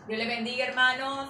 Dios les bendiga, hermanos.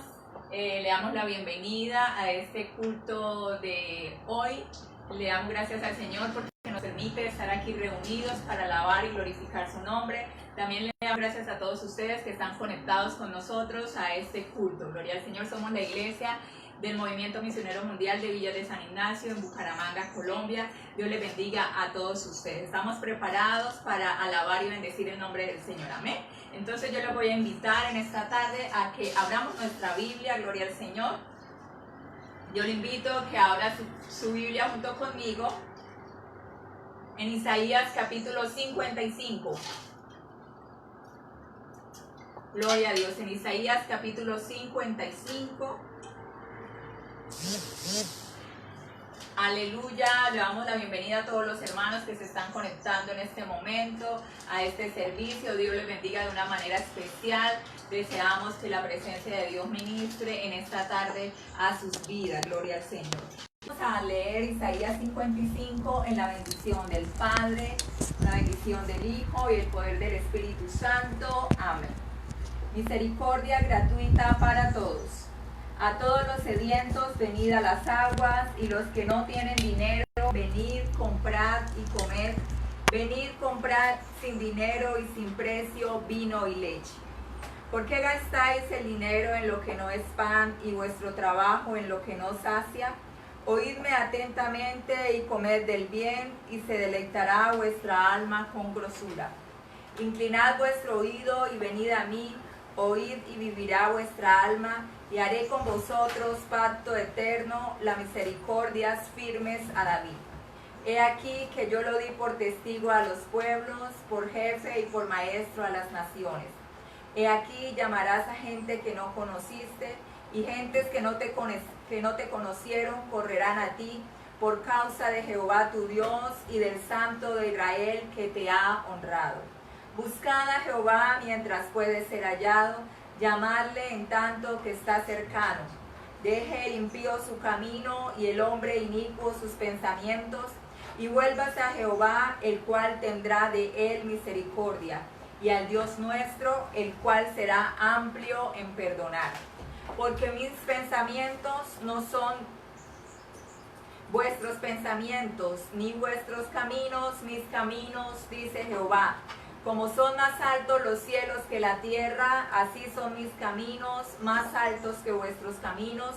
Le damos la bienvenida a este culto de hoy. Le damos gracias al Señor porque nos permite estar aquí reunidos para alabar y glorificar su nombre. También le damos gracias a todos ustedes que están conectados con nosotros a este culto. Gloria al Señor. Somos la iglesia del Movimiento Misionero Mundial de Villa de San Ignacio en Bucaramanga, Colombia. Dios les bendiga a todos ustedes. Estamos preparados para alabar y bendecir el nombre del Señor. Amén. Entonces yo les voy a invitar en esta tarde a que abramos nuestra Biblia, gloria al Señor. Yo le invito a que abra su Biblia junto conmigo en Isaías capítulo 55. Gloria a Dios, en Isaías capítulo 55. Aleluya, le damos la bienvenida a todos los hermanos que se están conectando en este momento a este servicio. Dios les bendiga de una manera especial. Deseamos que la presencia de Dios ministre en esta tarde a sus vidas. Gloria al Señor. Vamos a leer Isaías 55 en la bendición del Padre, la bendición del Hijo y el poder del Espíritu Santo. Amén. Misericordia gratuita para todos. A todos los sedientos, venid a las aguas, y los que no tienen dinero, venid, comprad y comed. Venid, comprad sin dinero y sin precio vino y leche. ¿Por qué gastáis el dinero en lo que no es pan y vuestro trabajo en lo que no sacia? Oídme atentamente y comed del bien, y se deleitará vuestra alma con grosura. Inclinad vuestro oído y venid a mí, oíd y vivirá vuestra alma, y haré con vosotros pacto eterno, las misericordias firmes a David. He aquí que yo lo di por testigo a los pueblos, por jefe y por maestro a las naciones. He aquí llamarás a gente que no conociste, y gentes que no te conocieron correrán a ti, por causa de Jehová tu Dios y del Santo de Israel que te ha honrado. Buscad a Jehová mientras puede ser hallado, llamadle en tanto que está cercano. Deje el impío su camino y el hombre inicuo sus pensamientos, y vuélvase a Jehová, el cual tendrá de él misericordia, y al Dios nuestro, el cual será amplio en perdonar. Porque mis pensamientos no son vuestros pensamientos, ni vuestros caminos mis caminos, dice Jehová. Como son más altos los cielos que la tierra, así son mis caminos más altos que vuestros caminos,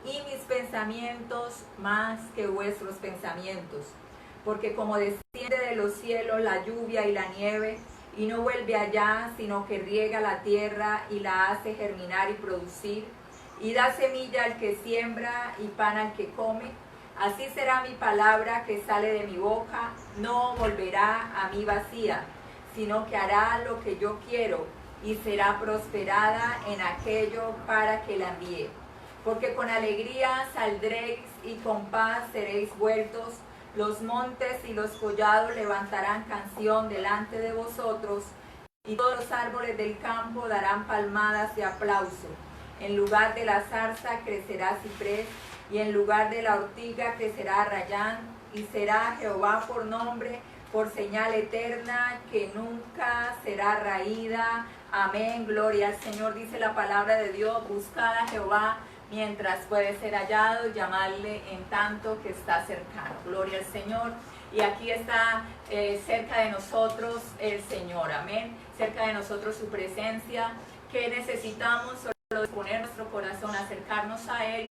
y mis pensamientos más que vuestros pensamientos. Porque como desciende de los cielos la lluvia y la nieve, y no vuelve allá, sino que riega la tierra y la hace germinar y producir, y da semilla al que siembra y pan al que come, así será mi palabra que sale de mi boca, no volverá a mí vacía, sino que hará lo que yo quiero, y será prosperada en aquello para que la envíe. Porque con alegría saldréis y con paz seréis vueltos. Los montes y los collados levantarán canción delante de vosotros, y todos los árboles del campo darán palmadas de aplauso. En lugar de la zarza crecerá ciprés, y en lugar de la ortiga crecerá rayán, y será Jehová por nombre, por señal eterna que nunca será raída. Amén, gloria al Señor. Dice la palabra de Dios: buscad a Jehová mientras puede ser hallado, llamadle en tanto que está cercano. Gloria al Señor. Y aquí está cerca de nosotros el Señor, amén. Cerca de nosotros su presencia. ¿Qué necesitamos? Solo disponer nuestro corazón, acercarnos a Él.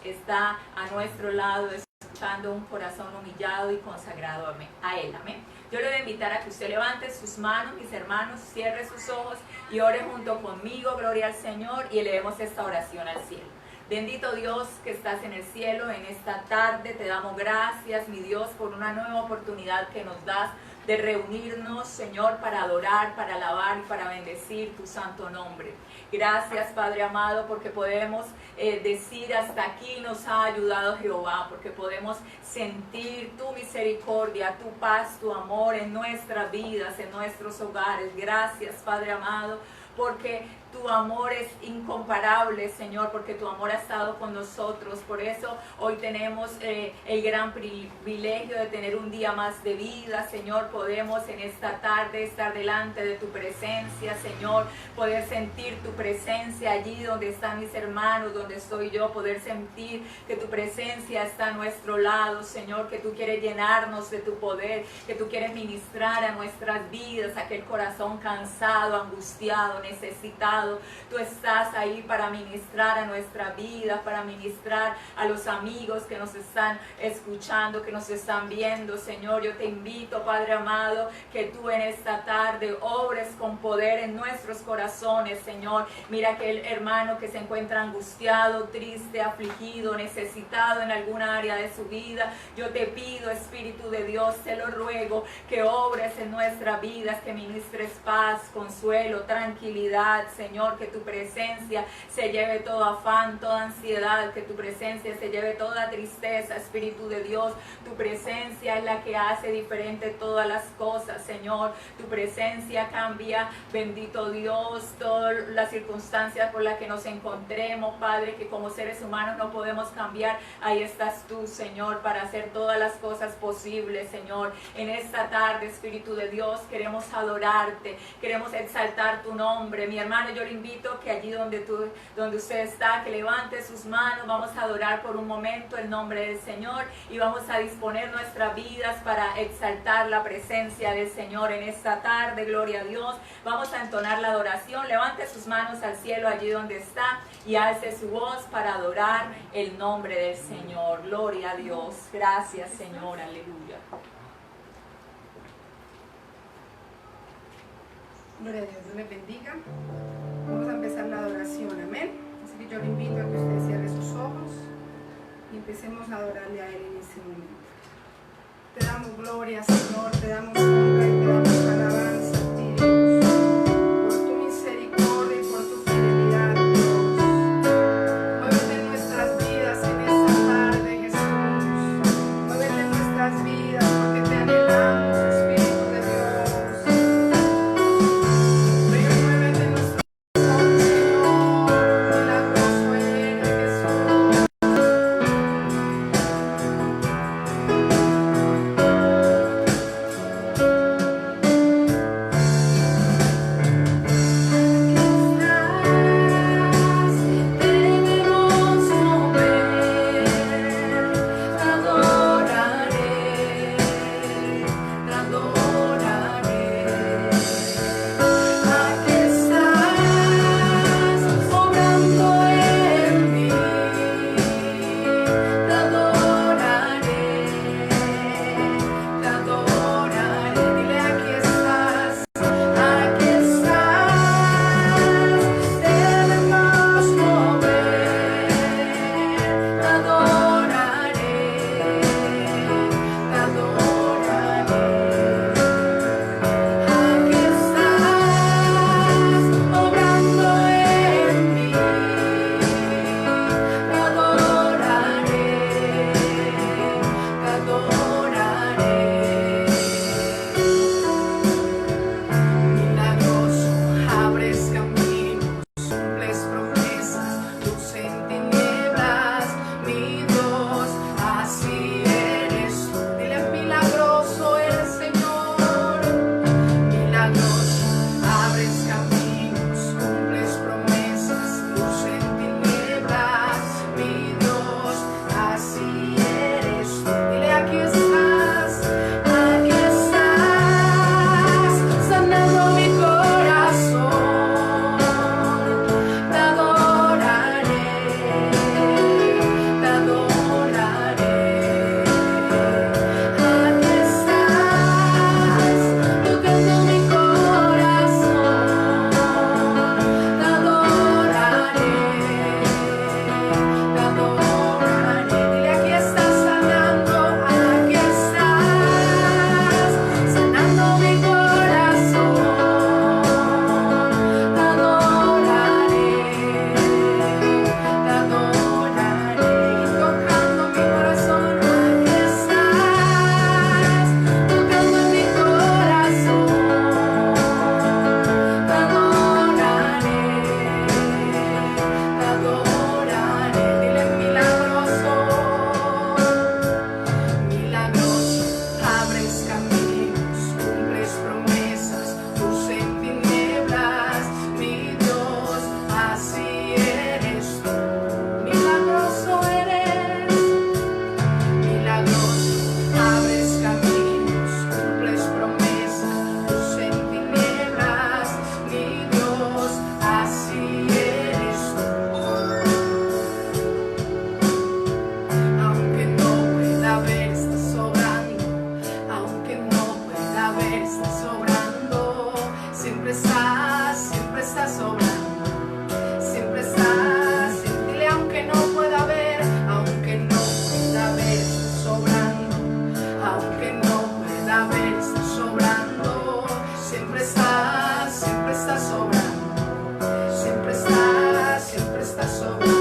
Está a nuestro lado, escuchando un corazón humillado y consagrado a Él, amén. Yo le voy a invitar a que usted levante sus manos, mis hermanos, cierre sus ojos y ore junto conmigo, gloria al Señor, y elevemos esta oración al cielo. Bendito Dios que estás en el cielo, en esta tarde te damos gracias, mi Dios, por una nueva oportunidad que nos das de reunirnos, Señor, para adorar, para alabar y para bendecir tu santo nombre. Gracias, Padre amado, porque podemos decir hasta aquí nos ha ayudado Jehová, porque podemos sentir tu misericordia, tu paz, tu amor en nuestras vidas, en nuestros hogares. Gracias, Padre amado, porque Tu amor es incomparable, Señor, porque tu amor ha estado con nosotros. Por eso hoy tenemos el gran privilegio de tener un día más de vida, Señor. Podemos en esta tarde estar delante de tu presencia, Señor, poder sentir tu presencia allí donde están mis hermanos, donde estoy yo, poder sentir que tu presencia está a nuestro lado, Señor, que tú quieres llenarnos de tu poder, que tú quieres ministrar a nuestras vidas, aquel corazón cansado, angustiado, necesitado. Tú estás ahí para ministrar a nuestra vida, para ministrar a los amigos que nos están escuchando, que nos están viendo, Señor. Yo te invito, Padre amado, que tú en esta tarde obres con poder en nuestros corazones, Señor. Mira aquel hermano que se encuentra angustiado, triste, afligido, necesitado en alguna área de su vida. Yo te pido, Espíritu de Dios, te lo ruego, que obres en nuestras vidas, que ministres paz, consuelo, tranquilidad, Señor, que tu presencia se lleve todo afán, toda ansiedad, que tu presencia se lleve toda tristeza, Espíritu de Dios. Tu presencia es la que hace diferente todas las cosas, Señor. Tu presencia cambia, bendito Dios, todas las circunstancias por las que nos encontremos, Padre, que como seres humanos no podemos cambiar. Ahí estás tú, Señor, para hacer todas las cosas posibles, Señor. En esta tarde, Espíritu de Dios, queremos adorarte, queremos exaltar tu nombre. Mi hermano, yo le invito que allí donde usted está, que levante sus manos. Vamos a adorar por un momento el nombre del Señor y vamos a disponer nuestras vidas para exaltar la presencia del Señor en esta tarde. Gloria a Dios. Vamos a entonar la adoración. Levante sus manos al cielo allí donde está y alce su voz para adorar el nombre del Señor. Gloria a Dios. Gracias, Señor. Aleluya. Gloria a Dios, Dios les bendiga. Vamos a empezar la adoración, amén. Así que yo le invito a que usted cierre sus ojos y empecemos a adorarle a Él en este momento. Te damos gloria, Señor, te damos honra y te damos alabanza a ti, Dios, por tu misericordia y por tu fidelidad, Dios. Muévete en nuestras vidas en esta tarde, Jesús. Muévete en nuestras vidas porque te anhelamos, Espíritu de Dios. Muévete en nuestro corazón, Señor. Milagroso eres, Jesús. estás obrando, siempre estás, dile aunque no pueda ver, aunque no pueda ver, estás sobrando, aunque no pueda ver, estás sobrando, siempre estás sobrando, siempre estás sobrando.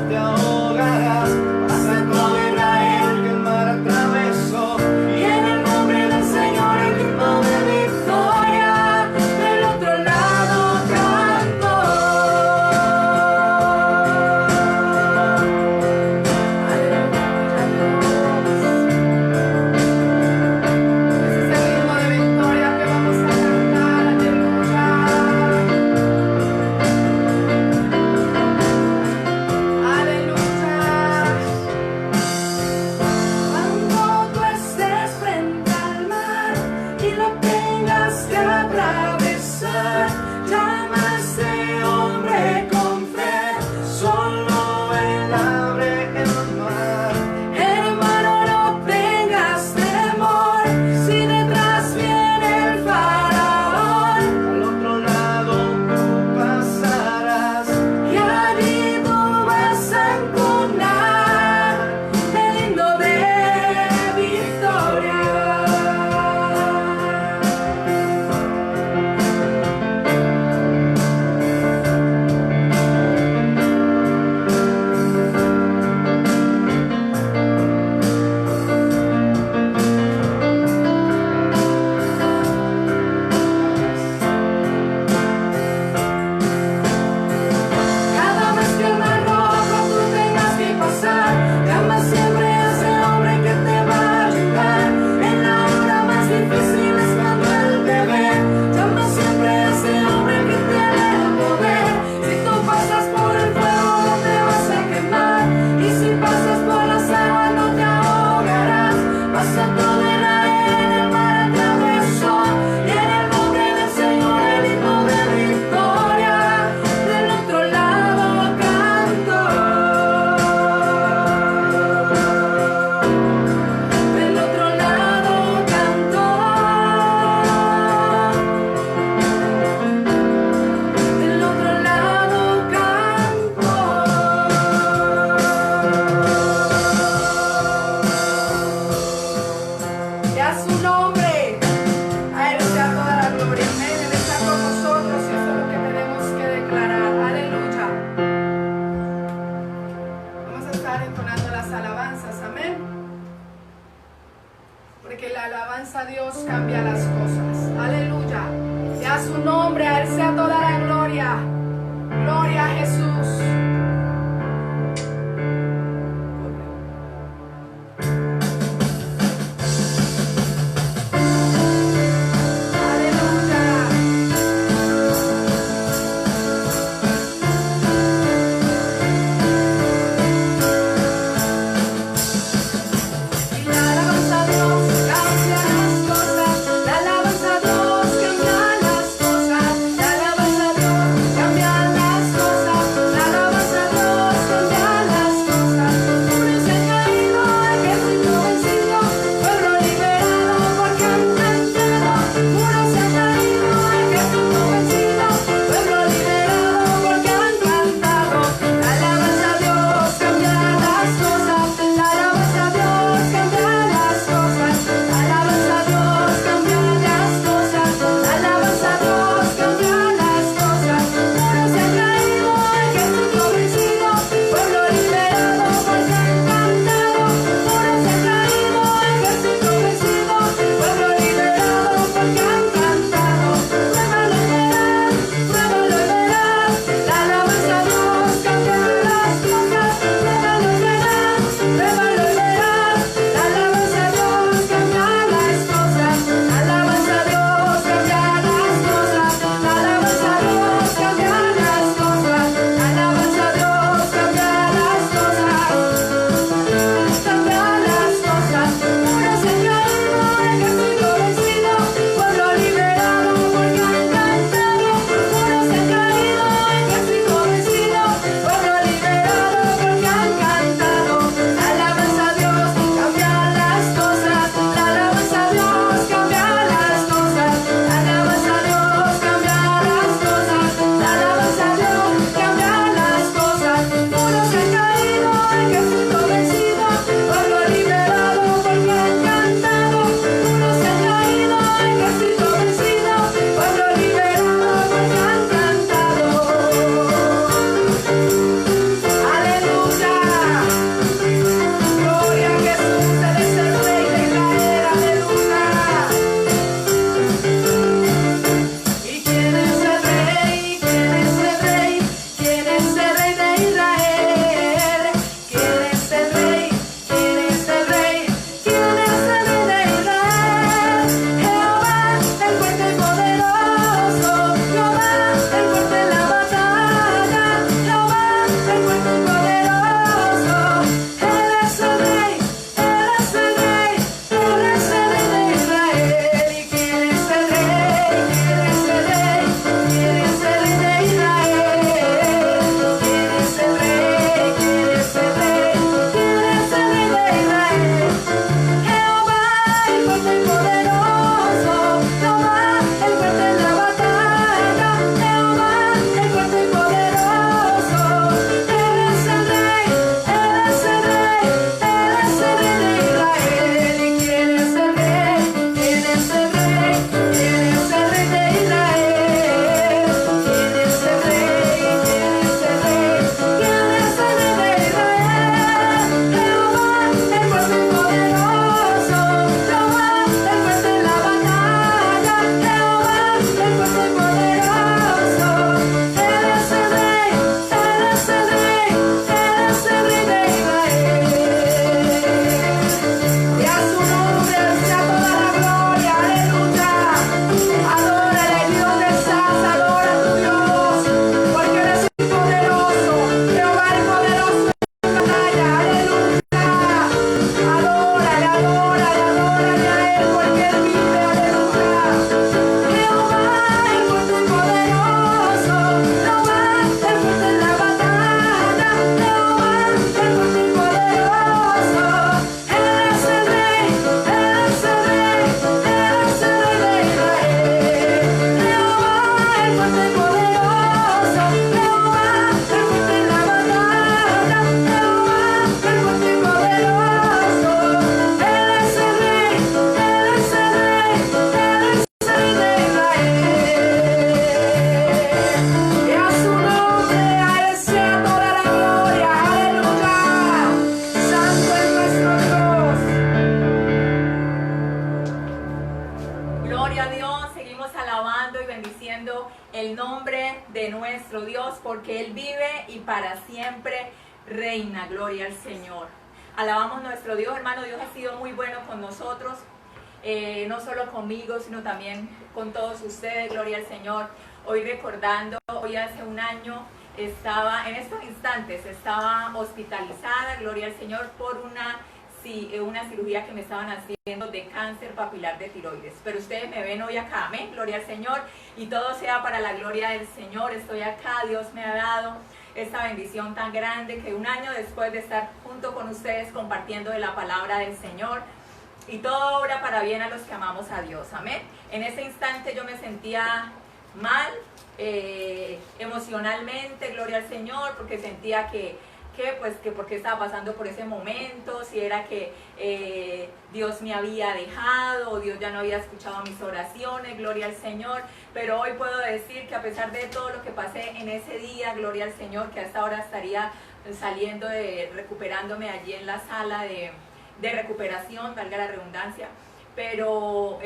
te ahogarás. Pasa todo Israel que el mar atravesó, y en el nombre del Señor el himno de victoria del otro lado cantó. Ese es el ritmo de victoria que vamos a cantar. Aleluya. Aleluya. Cuando tú estés frente al mar y lo tengas que atravesar, llama a ese hombre con fe, solo él abre el mar. Hermano, no tengas temor, si detrás viene el faraón, al otro lado tú pasarás, y allí tú vas a encontrar el himno de victoria. Cada vez que el mar rojo tú tengas que pasar, llama siempre a ese hombre que te va a ayudar. En la hora más difícil es cuando él te ve. Llama siempre a ese hombre que tiene el poder. Si tú pasas por el fuego no te vas a quemar, y si pasas por las aguas no te ahogarás. Pasa todo Israel, el mar atravesó, y en el nombre del Señor el himno de victoria del otro lado cantó. Del otro lado cantó. Del otro lado cantó. Y a su nombre, a Él sea toda la gloria. Amén. Él está con nosotros y eso es lo que tenemos que declarar. Aleluya. Vamos a estar entonando las alabanzas. Amén. Porque la alabanza a Dios cambia las cosas. Aleluya. Y a su nombre, a Él sea toda la gloria. Gloria a Jesús. Aleluya. Y la alabanza a Dios cambia las cosas. La alabanza a Dios cambia las cosas. La alabanza porque Él vive y para siempre reina. Gloria al Señor. Alabamos nuestro Dios, hermano. Dios ha sido muy bueno con nosotros, no solo conmigo, sino también con todos ustedes. Gloria al Señor. Hoy recordando, hoy hace un año estaba, en estos instantes, estaba hospitalizada, gloria al Señor, por una cirugía que me estaban haciendo de cáncer papilar de tiroides. Pero ustedes me ven hoy acá, amén, gloria al Señor, y todo sea para la gloria del Señor. Estoy acá, Dios me ha dado esta bendición tan grande que un año después de estar junto con ustedes compartiendo de la palabra del Señor, y todo obra para bien a los que amamos a Dios, amén. En ese instante yo me sentía mal, emocionalmente, gloria al Señor, porque sentía que porque estaba pasando por ese momento, si era que Dios me había dejado, o Dios ya no había escuchado mis oraciones, gloria al Señor. Pero hoy puedo decir que a pesar de todo lo que pasé en ese día, gloria al Señor, que hasta ahora estaría saliendo recuperándome allí en la sala de recuperación, valga la redundancia, pero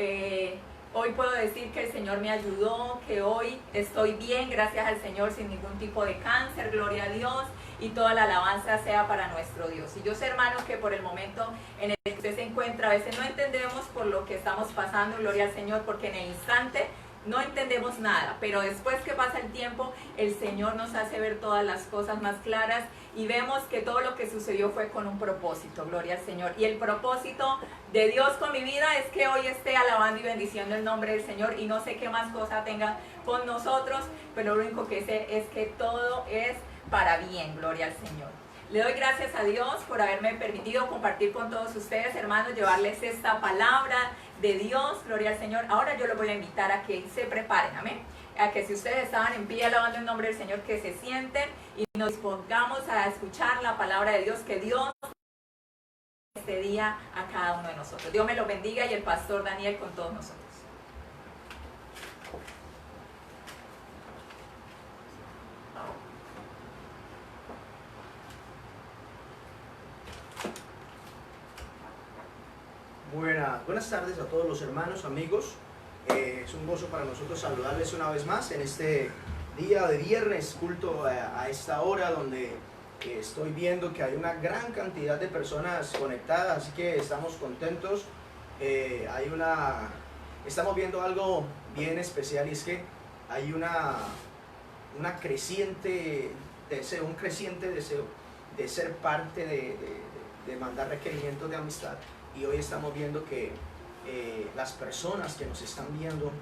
hoy puedo decir que el Señor me ayudó, que hoy estoy bien, gracias al Señor, sin ningún tipo de cáncer, gloria a Dios, y toda la alabanza sea para nuestro Dios. Y yo sé, hermanos, que por el momento en el que usted se encuentra, a veces no entendemos por lo que estamos pasando, gloria al Señor, porque en el instante no entendemos nada, pero después que pasa el tiempo, el Señor nos hace ver todas las cosas más claras y vemos que todo lo que sucedió fue con un propósito, gloria al Señor. Y el propósito de Dios con mi vida es que hoy esté alabando y bendiciendo el nombre del Señor, y no sé qué más cosa tenga con nosotros, pero lo único que sé es que todo es para bien, gloria al Señor. Le doy gracias a Dios por haberme permitido compartir con todos ustedes, hermanos, llevarles esta palabra de Dios, gloria al Señor. Ahora yo los voy a invitar a que se preparen, amén, a que si ustedes estaban en pie alabando el nombre del Señor, que se sienten y nos dispongamos a escuchar la palabra de Dios, que Dios este día a cada uno de nosotros. Dios me los bendiga, y el pastor Daniel con todos nosotros. Buenas tardes a todos los hermanos, amigos. Es un gozo para nosotros saludarles una vez más en este día de viernes, culto a esta hora, donde estoy viendo que hay una gran cantidad de personas conectadas, así que estamos contentos. Estamos viendo algo bien especial, y es que hay un creciente deseo de ser parte de mandar requerimientos de amistad. Y hoy estamos viendo que las personas que nos están viendo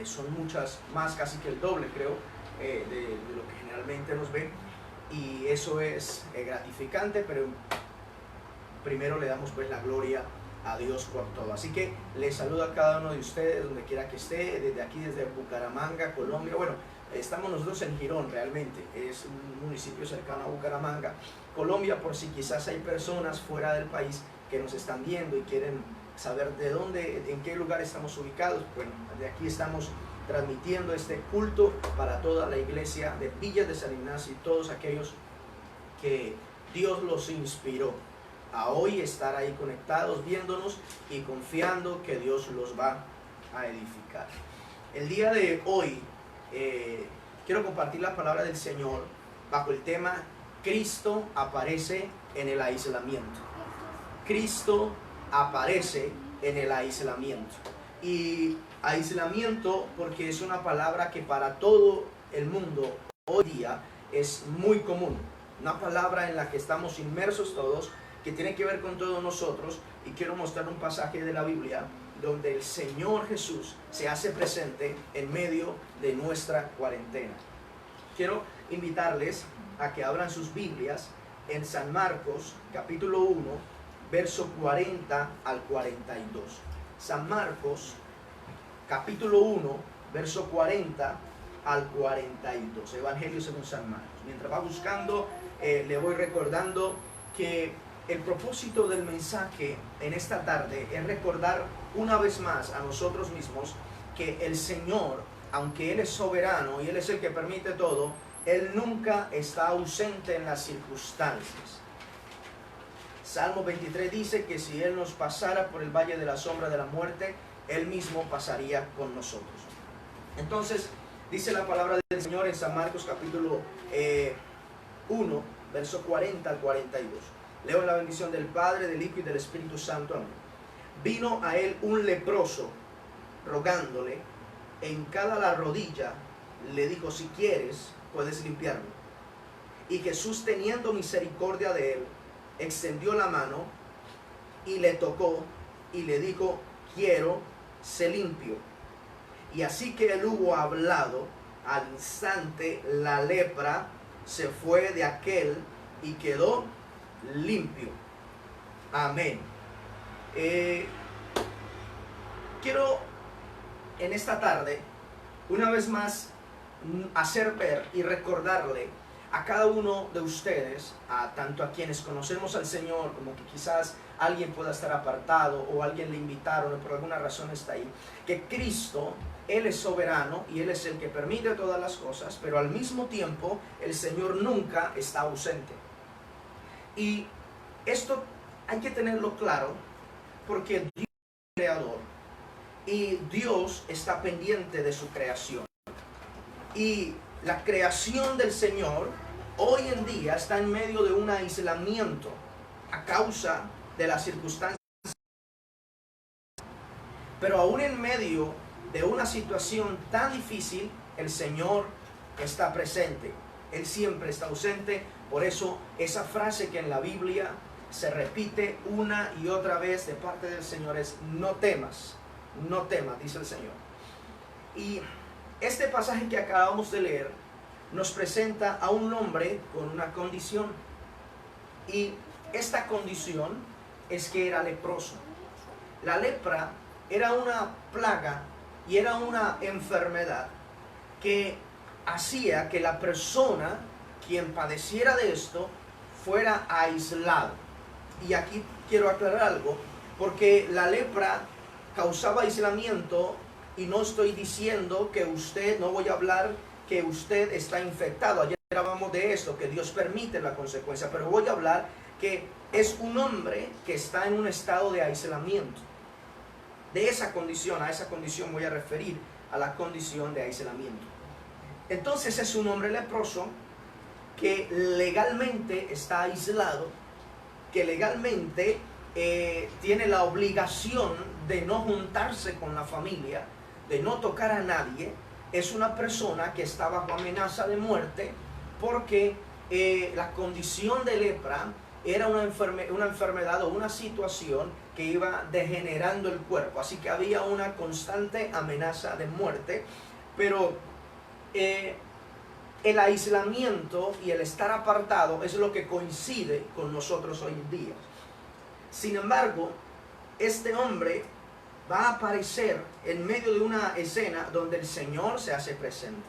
son muchas más, casi que el doble, creo, de lo que generalmente nos ven. Y eso es gratificante, pero primero le damos pues la gloria a Dios por todo. Así que les saludo a cada uno de ustedes, donde quiera que esté, desde aquí, desde Bucaramanga, Colombia. Bueno, estamos nosotros en Girón, realmente, es un municipio cercano a Bucaramanga, Colombia, por si quizás hay personas fuera del país que nos están viendo y quieren saber de dónde, en qué lugar estamos ubicados. Bueno, de aquí estamos transmitiendo este culto para toda la iglesia de Villas de San Ignacio y todos aquellos que Dios los inspiró a hoy estar ahí conectados, viéndonos y confiando que Dios los va a edificar. El día de hoy quiero compartir la palabra del Señor bajo el tema Cristo aparece en el aislamiento. Cristo aparece en el aislamiento. Y aislamiento porque es una palabra que para todo el mundo hoy día es muy común. Una palabra en la que estamos inmersos todos, que tiene que ver con todos nosotros. Y quiero mostrar un pasaje de la Biblia donde el Señor Jesús se hace presente en medio de nuestra cuarentena. Quiero invitarles a que abran sus Biblias en San Marcos, capítulo 1, verso 40 al 42. San Marcos, capítulo 1, verso 40 al 42. Evangelio según San Marcos. Mientras va buscando, le voy recordando que el propósito del mensaje en esta tarde es recordar una vez más a nosotros mismos que el Señor, aunque Él es soberano y Él es el que permite todo, Él nunca está ausente en las circunstancias. Salmo 23 dice que si Él nos pasara por el valle de la sombra de la muerte, Él mismo pasaría con nosotros. Entonces, Dice la palabra del Señor en San Marcos capítulo 1, verso 40 al 42. Leo en la bendición del Padre, del Hijo y del Espíritu Santo. Amén. Vino a él un leproso, rogándole, hincada la rodilla, le dijo: si quieres, puedes limpiarme. Y Jesús, teniendo misericordia de él, extendió la mano y le tocó y le dijo: quiero, sé limpio. Y así que él hubo hablado, al instante la lepra se fue de aquel y quedó limpio. Amén. Quiero en esta tarde una vez más hacer ver y recordarle a cada uno de ustedes, tanto a quienes conocemos al Señor, como que quizás alguien pueda estar apartado o alguien le invitaron o por alguna razón está ahí, que Cristo, Él es soberano y Él es el que permite todas las cosas, pero al mismo tiempo el Señor nunca está ausente. Y esto hay que tenerlo claro, porque Dios es el creador y Dios está pendiente de su creación. Y la creación del Señor hoy en día está en medio de un aislamiento a causa de las circunstancias. Pero aún en medio de una situación tan difícil, el Señor está presente. Él siempre está ausente. Por eso esa frase que en la Biblia se repite una y otra vez de parte del Señor es: no temas, dice el Señor. Y este pasaje que acabamos de leer nos presenta a un hombre con una condición. Y esta condición es que era leproso. La lepra era una plaga y era una enfermedad que hacía que la persona quien padeciera de esto fuera aislado. Y aquí quiero aclarar algo, porque la lepra causaba aislamiento. Y no estoy diciendo que usted, no voy a hablar que usted está infectado. Ayer hablábamos de esto, que Dios permite la consecuencia. Pero voy a hablar que es un hombre que está en un estado de aislamiento. De esa condición, a esa condición voy a referir, a la condición de aislamiento. Entonces es un hombre leproso que legalmente está aislado, que legalmente tiene la obligación de no juntarse con la familia, de no tocar a nadie. Es una persona que está bajo amenaza de muerte porque la condición de lepra era una enfermedad o una situación que iba degenerando el cuerpo. Así que había una constante amenaza de muerte. Pero el aislamiento y el estar apartado es lo que coincide con nosotros hoy en día. Sin embargo, este hombre va a aparecer en medio de una escena donde el Señor se hace presente.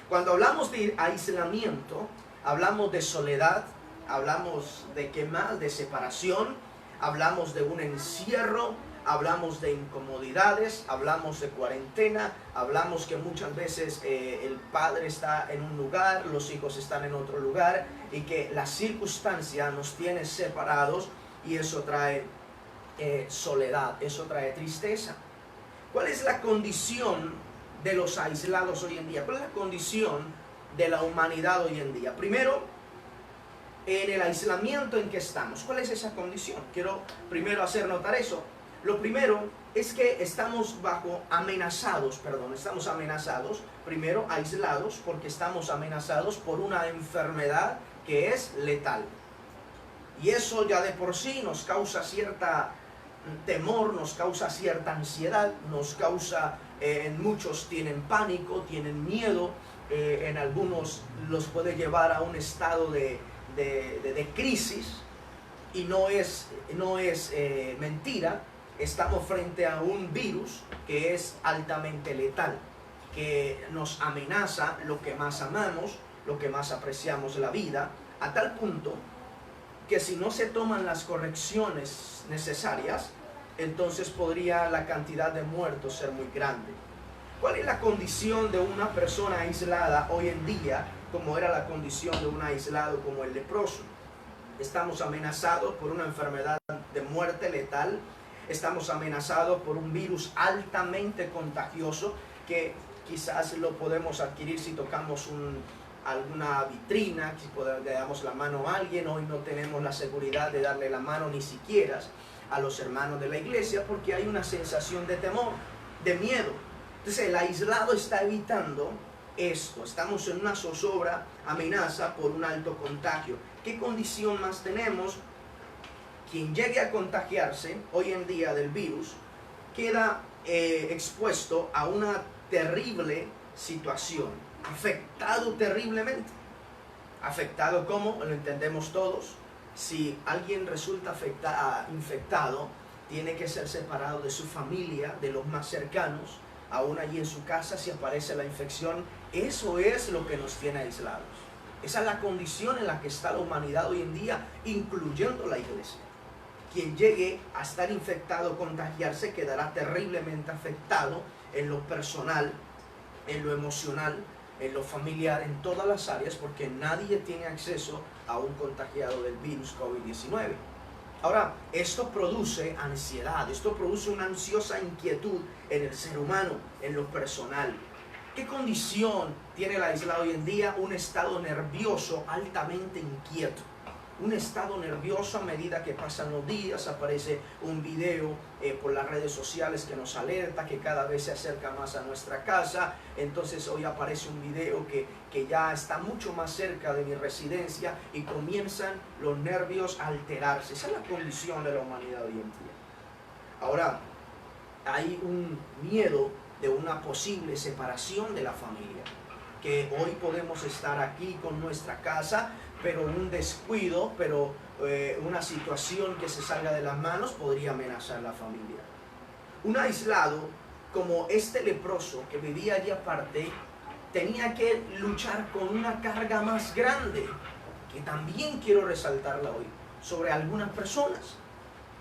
Cuando hablamos de aislamiento, hablamos de soledad, hablamos de qué más, de separación, hablamos de un encierro, hablamos de incomodidades, hablamos de cuarentena, hablamos que muchas veces el padre está en un lugar, los hijos están en otro lugar y que la circunstancia nos tiene separados y eso trae soledad, eso trae tristeza. ¿Cuál es la condición de los aislados hoy en día? ¿Cuál es la condición de la humanidad hoy en día? Primero, en el aislamiento en que estamos. ¿Cuál es esa condición? Quiero primero hacer notar eso. Lo primero es que estamos amenazados, primero aislados, porque estamos amenazados por una enfermedad que es letal. Y eso ya de por sí nos causa cierta temor, nos causa cierta ansiedad, nos causa, en muchos tienen pánico, tienen miedo, en algunos los puede llevar a un estado de crisis. Y no es mentira, estamos frente a un virus que es altamente letal, que nos amenaza lo que más amamos, lo que más apreciamos de la vida, a tal punto que si no se toman las correcciones necesarias, entonces podría la cantidad de muertos ser muy grande. ¿Cuál es la condición de una persona aislada hoy en día, como era la condición de un aislado como el leproso? Estamos amenazados por una enfermedad de muerte letal, estamos amenazados por un virus altamente contagioso que quizás lo podemos adquirir si tocamos alguna vitrina, si le damos la mano a alguien. Hoy no tenemos la seguridad de darle la mano ni siquiera a los hermanos de la iglesia porque hay una sensación de temor, de miedo. Entonces el aislado está evitando esto. Estamos en una zozobra, amenaza por un alto contagio. ¿Qué condición más tenemos? Quien llegue a contagiarse hoy en día del virus queda expuesto a una terrible situación, afectado terriblemente. Afectado, ¿cómo? Lo entendemos todos. Si alguien resulta infectado, tiene que ser separado de su familia, de los más cercanos. Aún allí en su casa, si aparece la infección, eso es lo que nos tiene aislados. Esa es la condición en la que está la humanidad hoy en día, incluyendo la iglesia. Quien llegue a estar infectado, contagiarse, quedará terriblemente afectado en lo personal, en lo emocional, en lo familiar, en todas las áreas, porque nadie tiene acceso a un contagiado del virus COVID-19. Ahora, esto produce ansiedad, esto produce una ansiosa inquietud en el ser humano, en lo personal. ¿Qué condición tiene el aislado hoy en día? Un estado nervioso altamente inquieto. Un estado nervioso a medida que pasan los días, aparece un video por las redes sociales que nos alerta que cada vez se acerca más a nuestra casa. Entonces hoy aparece un video que ya está mucho más cerca de mi residencia y comienzan los nervios a alterarse. Esa es la condición de la humanidad hoy en día. Ahora, hay un miedo de una posible separación de la familia, que hoy podemos estar aquí con nuestra casa, pero un descuido, una situación que se salga de las manos podría amenazar la familia. Un aislado como este leproso que vivía allí aparte, tenía que luchar con una carga más grande, que también quiero resaltarla hoy, sobre algunas personas.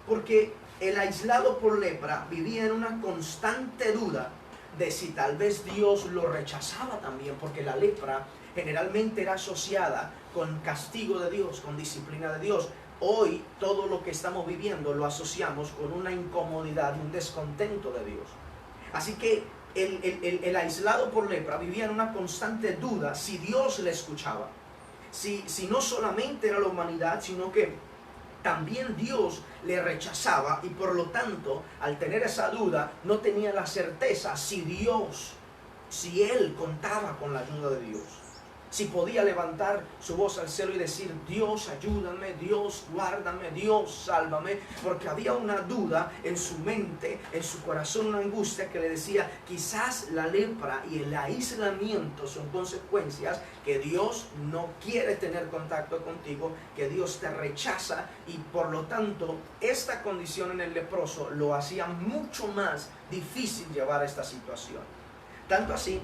Porque el aislado por lepra vivía en una constante duda de si tal vez Dios lo rechazaba también, porque la lepra generalmente era asociada con castigo de Dios, con disciplina de Dios. Hoy todo lo que estamos viviendo lo asociamos con una incomodidad, un descontento de Dios. Así que el aislado por lepra vivía en una constante duda si Dios le escuchaba. Si no solamente era la humanidad, sino que también Dios le rechazaba, y por lo tanto, al tener esa duda, no tenía la certeza si él contaba con la ayuda de Dios. Si podía levantar su voz al cielo y decir: Dios, ayúdame, Dios, guárdame, Dios, sálvame, porque había una duda en su mente, en su corazón, una angustia que le decía: quizás la lepra y el aislamiento son consecuencias que Dios no quiere tener contacto contigo, que Dios te rechaza, y por lo tanto esta condición en el leproso lo hacía mucho más difícil llevar esta situación. Tanto así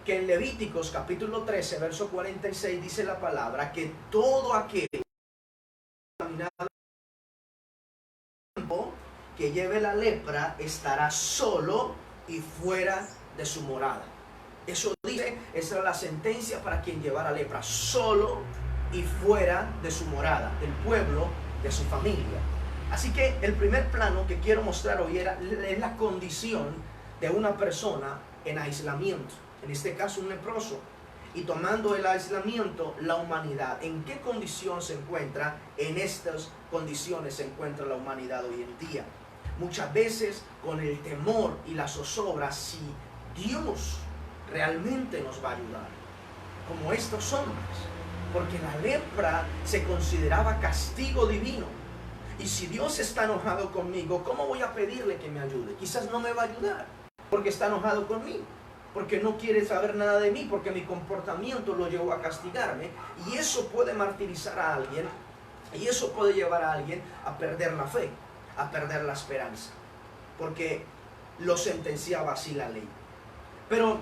que en Levíticos capítulo 13, verso 46 dice la palabra que todo aquel que lleve la lepra estará solo y fuera de su morada. Eso dice, esa era la sentencia para quien llevara lepra: solo y fuera de su morada, del pueblo, de su familia. Así que el primer plano que quiero mostrar hoy es la condición de una persona en aislamiento. En este caso un leproso, y tomando el aislamiento, la humanidad. ¿En qué condición se encuentra? En estas condiciones se encuentra la humanidad hoy en día. Muchas veces con el temor y la zozobra si Dios realmente nos va a ayudar, como estos hombres, porque la lepra se consideraba castigo divino. Y si Dios está enojado conmigo, ¿cómo voy a pedirle que me ayude? Quizás no me va a ayudar porque está enojado conmigo, porque no quiere saber nada de mí, porque mi comportamiento lo llevó a castigarme, y eso puede martirizar a alguien, y eso puede llevar a alguien a perder la fe, a perder la esperanza, porque lo sentenciaba así la ley. Pero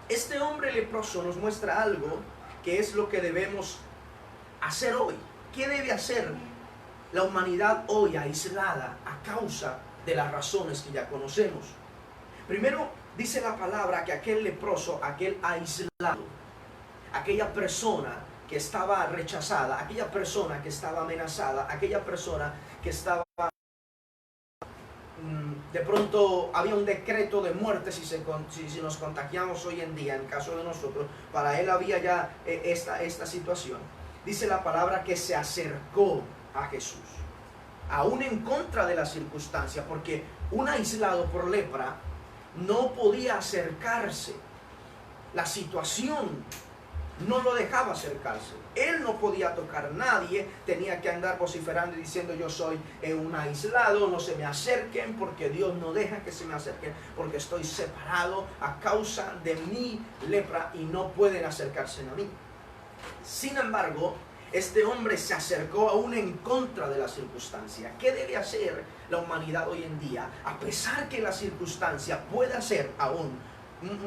este hombre leproso nos muestra algo que es lo que debemos hacer hoy. ¿Qué debe hacer la humanidad hoy aislada a causa de las razones que ya conocemos? Primero, dice la palabra que aquel leproso, aquel aislado, aquella persona que estaba rechazada, aquella persona que estaba amenazada, aquella persona que estaba de pronto había un decreto de muerte si nos contagiamos hoy en día, en caso de nosotros. Para él había ya esta situación. Dice la palabra que se acercó a Jesús, aún en contra de la circunstancia, porque un aislado por lepra no podía acercarse. La situación no lo dejaba acercarse. Él no podía tocar a nadie, tenía que andar vociferando y diciendo: yo soy un aislado, no se me acerquen, porque Dios no deja que se me acerquen, porque estoy separado a causa de mi lepra y no pueden acercarse a mí. Sin embargo, este hombre se acercó aún en contra de la circunstancia. ¿Qué debe hacer la humanidad hoy en día? A pesar que la circunstancia pueda ser aún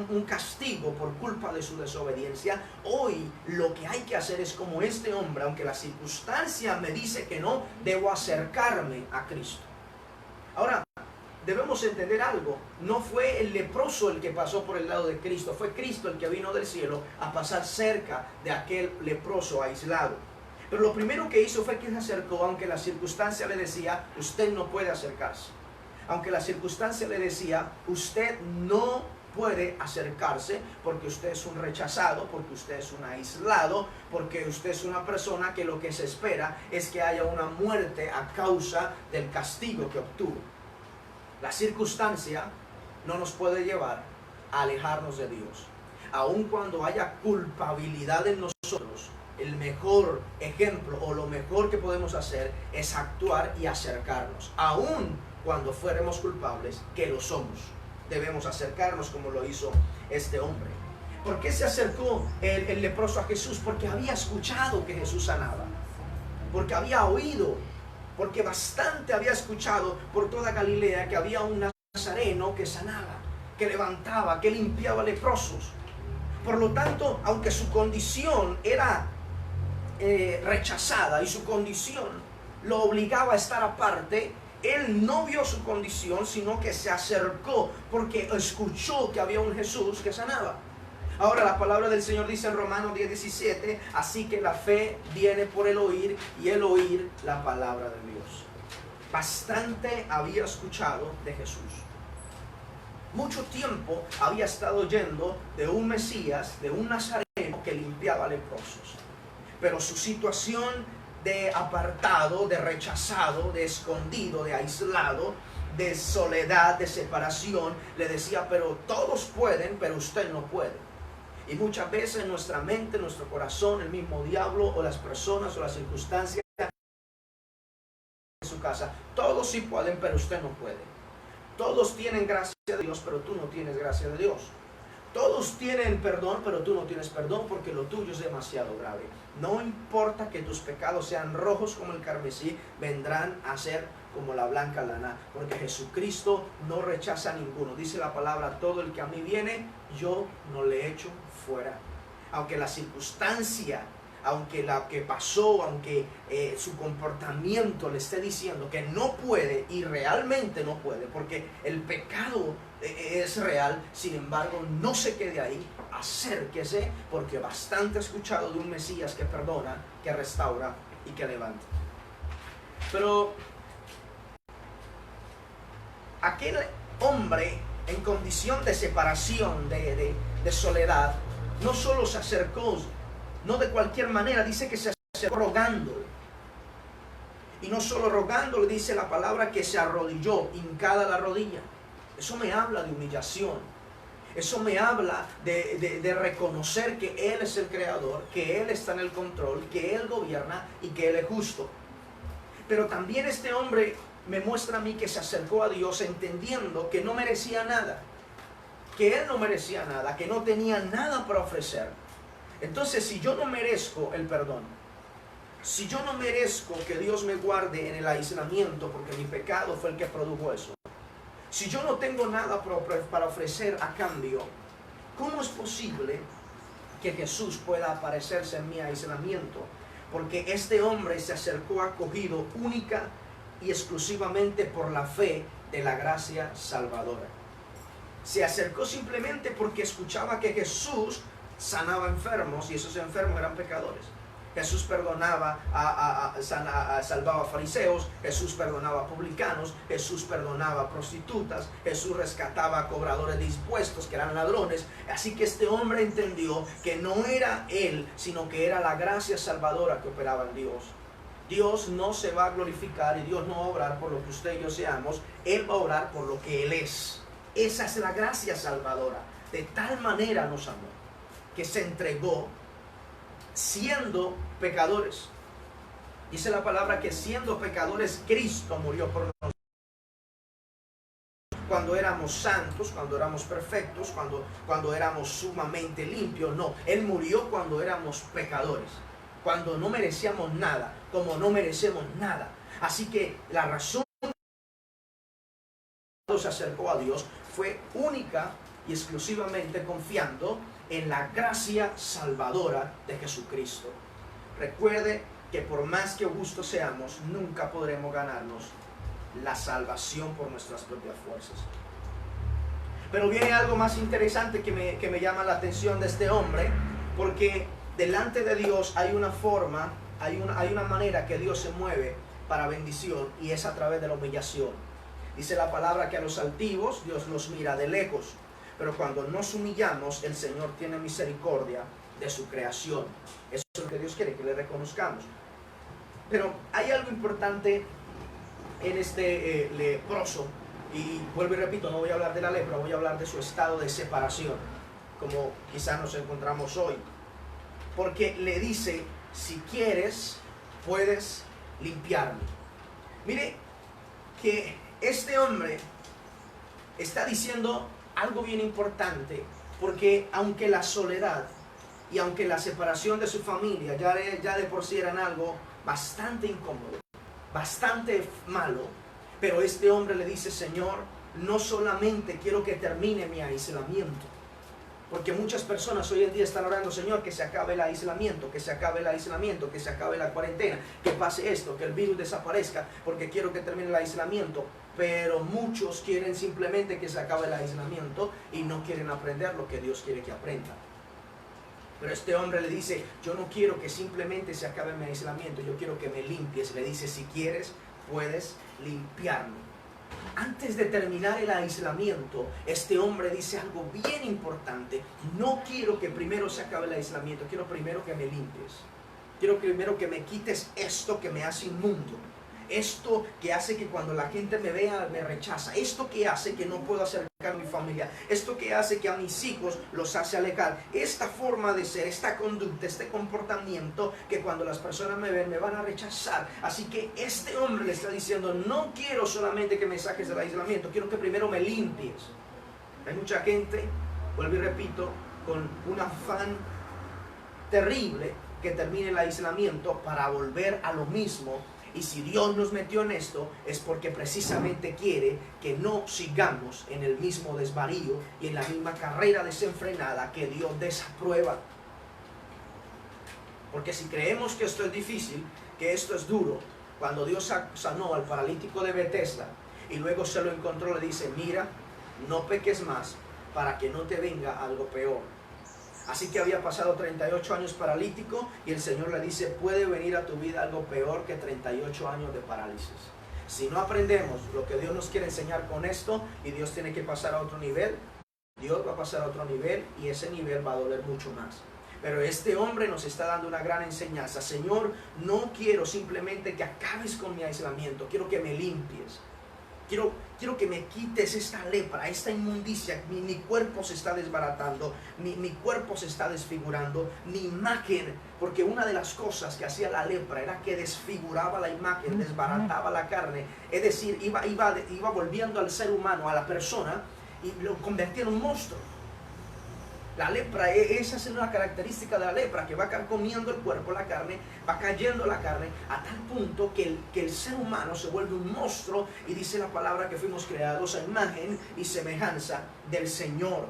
un castigo por culpa de su desobediencia, hoy lo que hay que hacer es como este hombre: aunque la circunstancia me dice que no, debo acercarme a Cristo. Ahora, debemos entender algo: no fue el leproso el que pasó por el lado de Cristo, fue Cristo el que vino del cielo a pasar cerca de aquel leproso aislado. Pero lo primero que hizo fue que se acercó, aunque la circunstancia le decía: usted no puede acercarse. Aunque la circunstancia le decía: usted no puede acercarse, porque usted es un rechazado, porque usted es un aislado, porque usted es una persona que lo que se espera es que haya una muerte a causa del castigo que obtuvo. La circunstancia no nos puede llevar a alejarnos de Dios. Aun cuando haya culpabilidad en nosotros, el mejor ejemplo o lo mejor que podemos hacer es actuar y acercarnos. Aun cuando fuéramos culpables, que lo somos, debemos acercarnos como lo hizo este hombre. ¿Por qué se acercó el leproso a Jesús? Porque había escuchado que Jesús sanaba, porque había oído, porque bastante había escuchado por toda Galilea que había un nazareno que sanaba, que levantaba, que limpiaba leprosos. Por lo tanto, aunque su condición era rechazada y su condición lo obligaba a estar aparte, él no vio su condición, sino que se acercó porque escuchó que había un Jesús que sanaba. Ahora la palabra del Señor dice en Romanos 10:17: así que la fe viene por el oír, y el oír la palabra de Dios. Bastante había escuchado de Jesús. Mucho tiempo había estado oyendo de un Mesías, de un nazareno que limpiaba leprosos. Pero su situación de apartado, de rechazado, de escondido, de aislado, de soledad, de separación, le decía: pero todos pueden, pero usted no puede. Y muchas veces en nuestra mente, en nuestro corazón, el mismo diablo o las personas o las circunstancias en su casa: todos sí pueden, pero usted no puede. Todos tienen gracia de Dios, pero tú no tienes gracia de Dios. Todos tienen perdón, pero tú no tienes perdón, porque lo tuyo es demasiado grave. No importa que tus pecados sean rojos como el carmesí, vendrán a ser como la blanca lana, porque Jesucristo no rechaza a ninguno. Dice la palabra: todo el que a mí viene, yo no le echo fuera. Aunque la circunstancia, aunque lo que pasó, aunque su comportamiento le esté diciendo que no puede, y realmente no puede, porque el pecado es real, sin embargo, no se quede ahí, acérquese, porque bastante he escuchado de un Mesías que perdona, que restaura y que levanta. Pero aquel hombre en condición de separación, de soledad, no solo se acercó, no de cualquier manera, dice que se acercó rogándole. Y no solo rogándole, dice la palabra que se arrodilló, hincada la rodilla. Eso me habla de humillación. Eso me habla de reconocer que Él es el creador, que Él está en el control, que Él gobierna y que Él es justo. Pero también este hombre me muestra a mí que se acercó a Dios entendiendo que no merecía nada, que Él no merecía nada, que no tenía nada para ofrecer. Entonces, si yo no merezco el perdón, si yo no merezco que Dios me guarde en el aislamiento, porque mi pecado fue el que produjo eso, si yo no tengo nada para ofrecer a cambio, ¿cómo es posible que Jesús pueda aparecerse en mi aislamiento? Porque este hombre se acercó acogido única y exclusivamente por la fe de la gracia salvadora. Se acercó simplemente porque escuchaba que Jesús sanaba enfermos, y esos enfermos eran pecadores. Jesús perdonaba salvaba a fariseos, Jesús perdonaba a publicanos, Jesús perdonaba a prostitutas, Jesús rescataba a cobradores de impuestos que eran ladrones. Así que este hombre entendió que no era él, sino que era la gracia salvadora que operaba en Dios. Dios no se va a glorificar y Dios no va a obrar por lo que usted y yo seamos, Él va a obrar por lo que Él es. Esa es la gracia salvadora. De tal manera nos amó que se entregó siendo pecadores. Dice la palabra que siendo pecadores Cristo murió por nosotros. Cuando éramos santos, cuando éramos perfectos, cuando éramos sumamente limpios. No, Él murió cuando éramos pecadores, cuando no merecíamos nada, como no merecemos nada. Así que la razón que se acercó a Dios fue única y exclusivamente confiando en la gracia salvadora de Jesucristo. Recuerde que por más que justos seamos, nunca podremos ganarnos la salvación por nuestras propias fuerzas. Pero viene algo más interesante que me llama la atención de este hombre, porque delante de Dios hay una forma, hay una manera que Dios se mueve para bendición, y es a través de la humillación. Dice la palabra que a los altivos Dios los mira de lejos, pero cuando nos humillamos, el Señor tiene misericordia de su creación. Eso es lo que Dios quiere, que le reconozcamos. Pero hay algo importante en este leproso, y vuelvo y repito, no voy a hablar de la lepra, voy a hablar de su estado de separación, como quizás nos encontramos hoy. Porque le dice, si quieres, puedes limpiarme. Mire que este hombre está diciendo algo bien importante, porque aunque la soledad y aunque la separación de su familia ya de por sí eran algo bastante incómodo, bastante malo, pero este hombre le dice, Señor, no solamente quiero que termine mi aislamiento, porque muchas personas hoy en día están orando, Señor, que se acabe el aislamiento, que se acabe el aislamiento, que se acabe la cuarentena, que pase esto, que el virus desaparezca, porque quiero que termine el aislamiento. Pero muchos quieren simplemente que se acabe el aislamiento y no quieren aprender lo que Dios quiere que aprenda. Pero este hombre le dice, yo no quiero que simplemente se acabe mi aislamiento, yo quiero que me limpies. Le dice, si quieres, puedes limpiarme. Antes de terminar el aislamiento, este hombre dice algo bien importante. No quiero que primero se acabe el aislamiento, quiero primero que me limpies. Quiero primero que me quites esto que me hace inmundo. Esto que hace que cuando la gente me vea me rechaza. Esto que hace que no puedo acercar a mi familia. Esto que hace que a mis hijos los hace alejar. Esta forma de ser, esta conducta, este comportamiento que cuando las personas me ven me van a rechazar. Así que este hombre le está diciendo, no quiero solamente que me saques del aislamiento, quiero que primero me limpies. Hay mucha gente, vuelvo y repito, con un afán terrible que termine el aislamiento para volver a lo mismo. Y si Dios nos metió en esto, es porque precisamente quiere que no sigamos en el mismo desvarío y en la misma carrera desenfrenada que Dios desaprueba. Porque si creemos que esto es difícil, que esto es duro, cuando Dios sanó al paralítico de Bethesda y luego se lo encontró, le dice, mira, no peques más para que no te venga algo peor. Así que había pasado 38 años paralítico y el Señor le dice, puede venir a tu vida algo peor que 38 años de parálisis. Si no aprendemos lo que Dios nos quiere enseñar con esto y Dios tiene que pasar a otro nivel, Dios va a pasar a otro nivel y ese nivel va a doler mucho más. Pero este hombre nos está dando una gran enseñanza. Señor, no quiero simplemente que acabes con mi aislamiento, quiero que me limpies. Quiero que me quites esta lepra, esta inmundicia. Mi cuerpo se está desbaratando, mi cuerpo se está desfigurando, mi imagen, porque una de las cosas que hacía la lepra era que desfiguraba la imagen, desbarataba la carne, es decir, iba volviendo al ser humano, a la persona, y lo convertía en un monstruo. La lepra, esa es una característica de la lepra, que va comiendo el cuerpo, la carne, va cayendo la carne, a tal punto que el ser humano se vuelve un monstruo, y dice la palabra que fuimos creados a imagen y semejanza del Señor.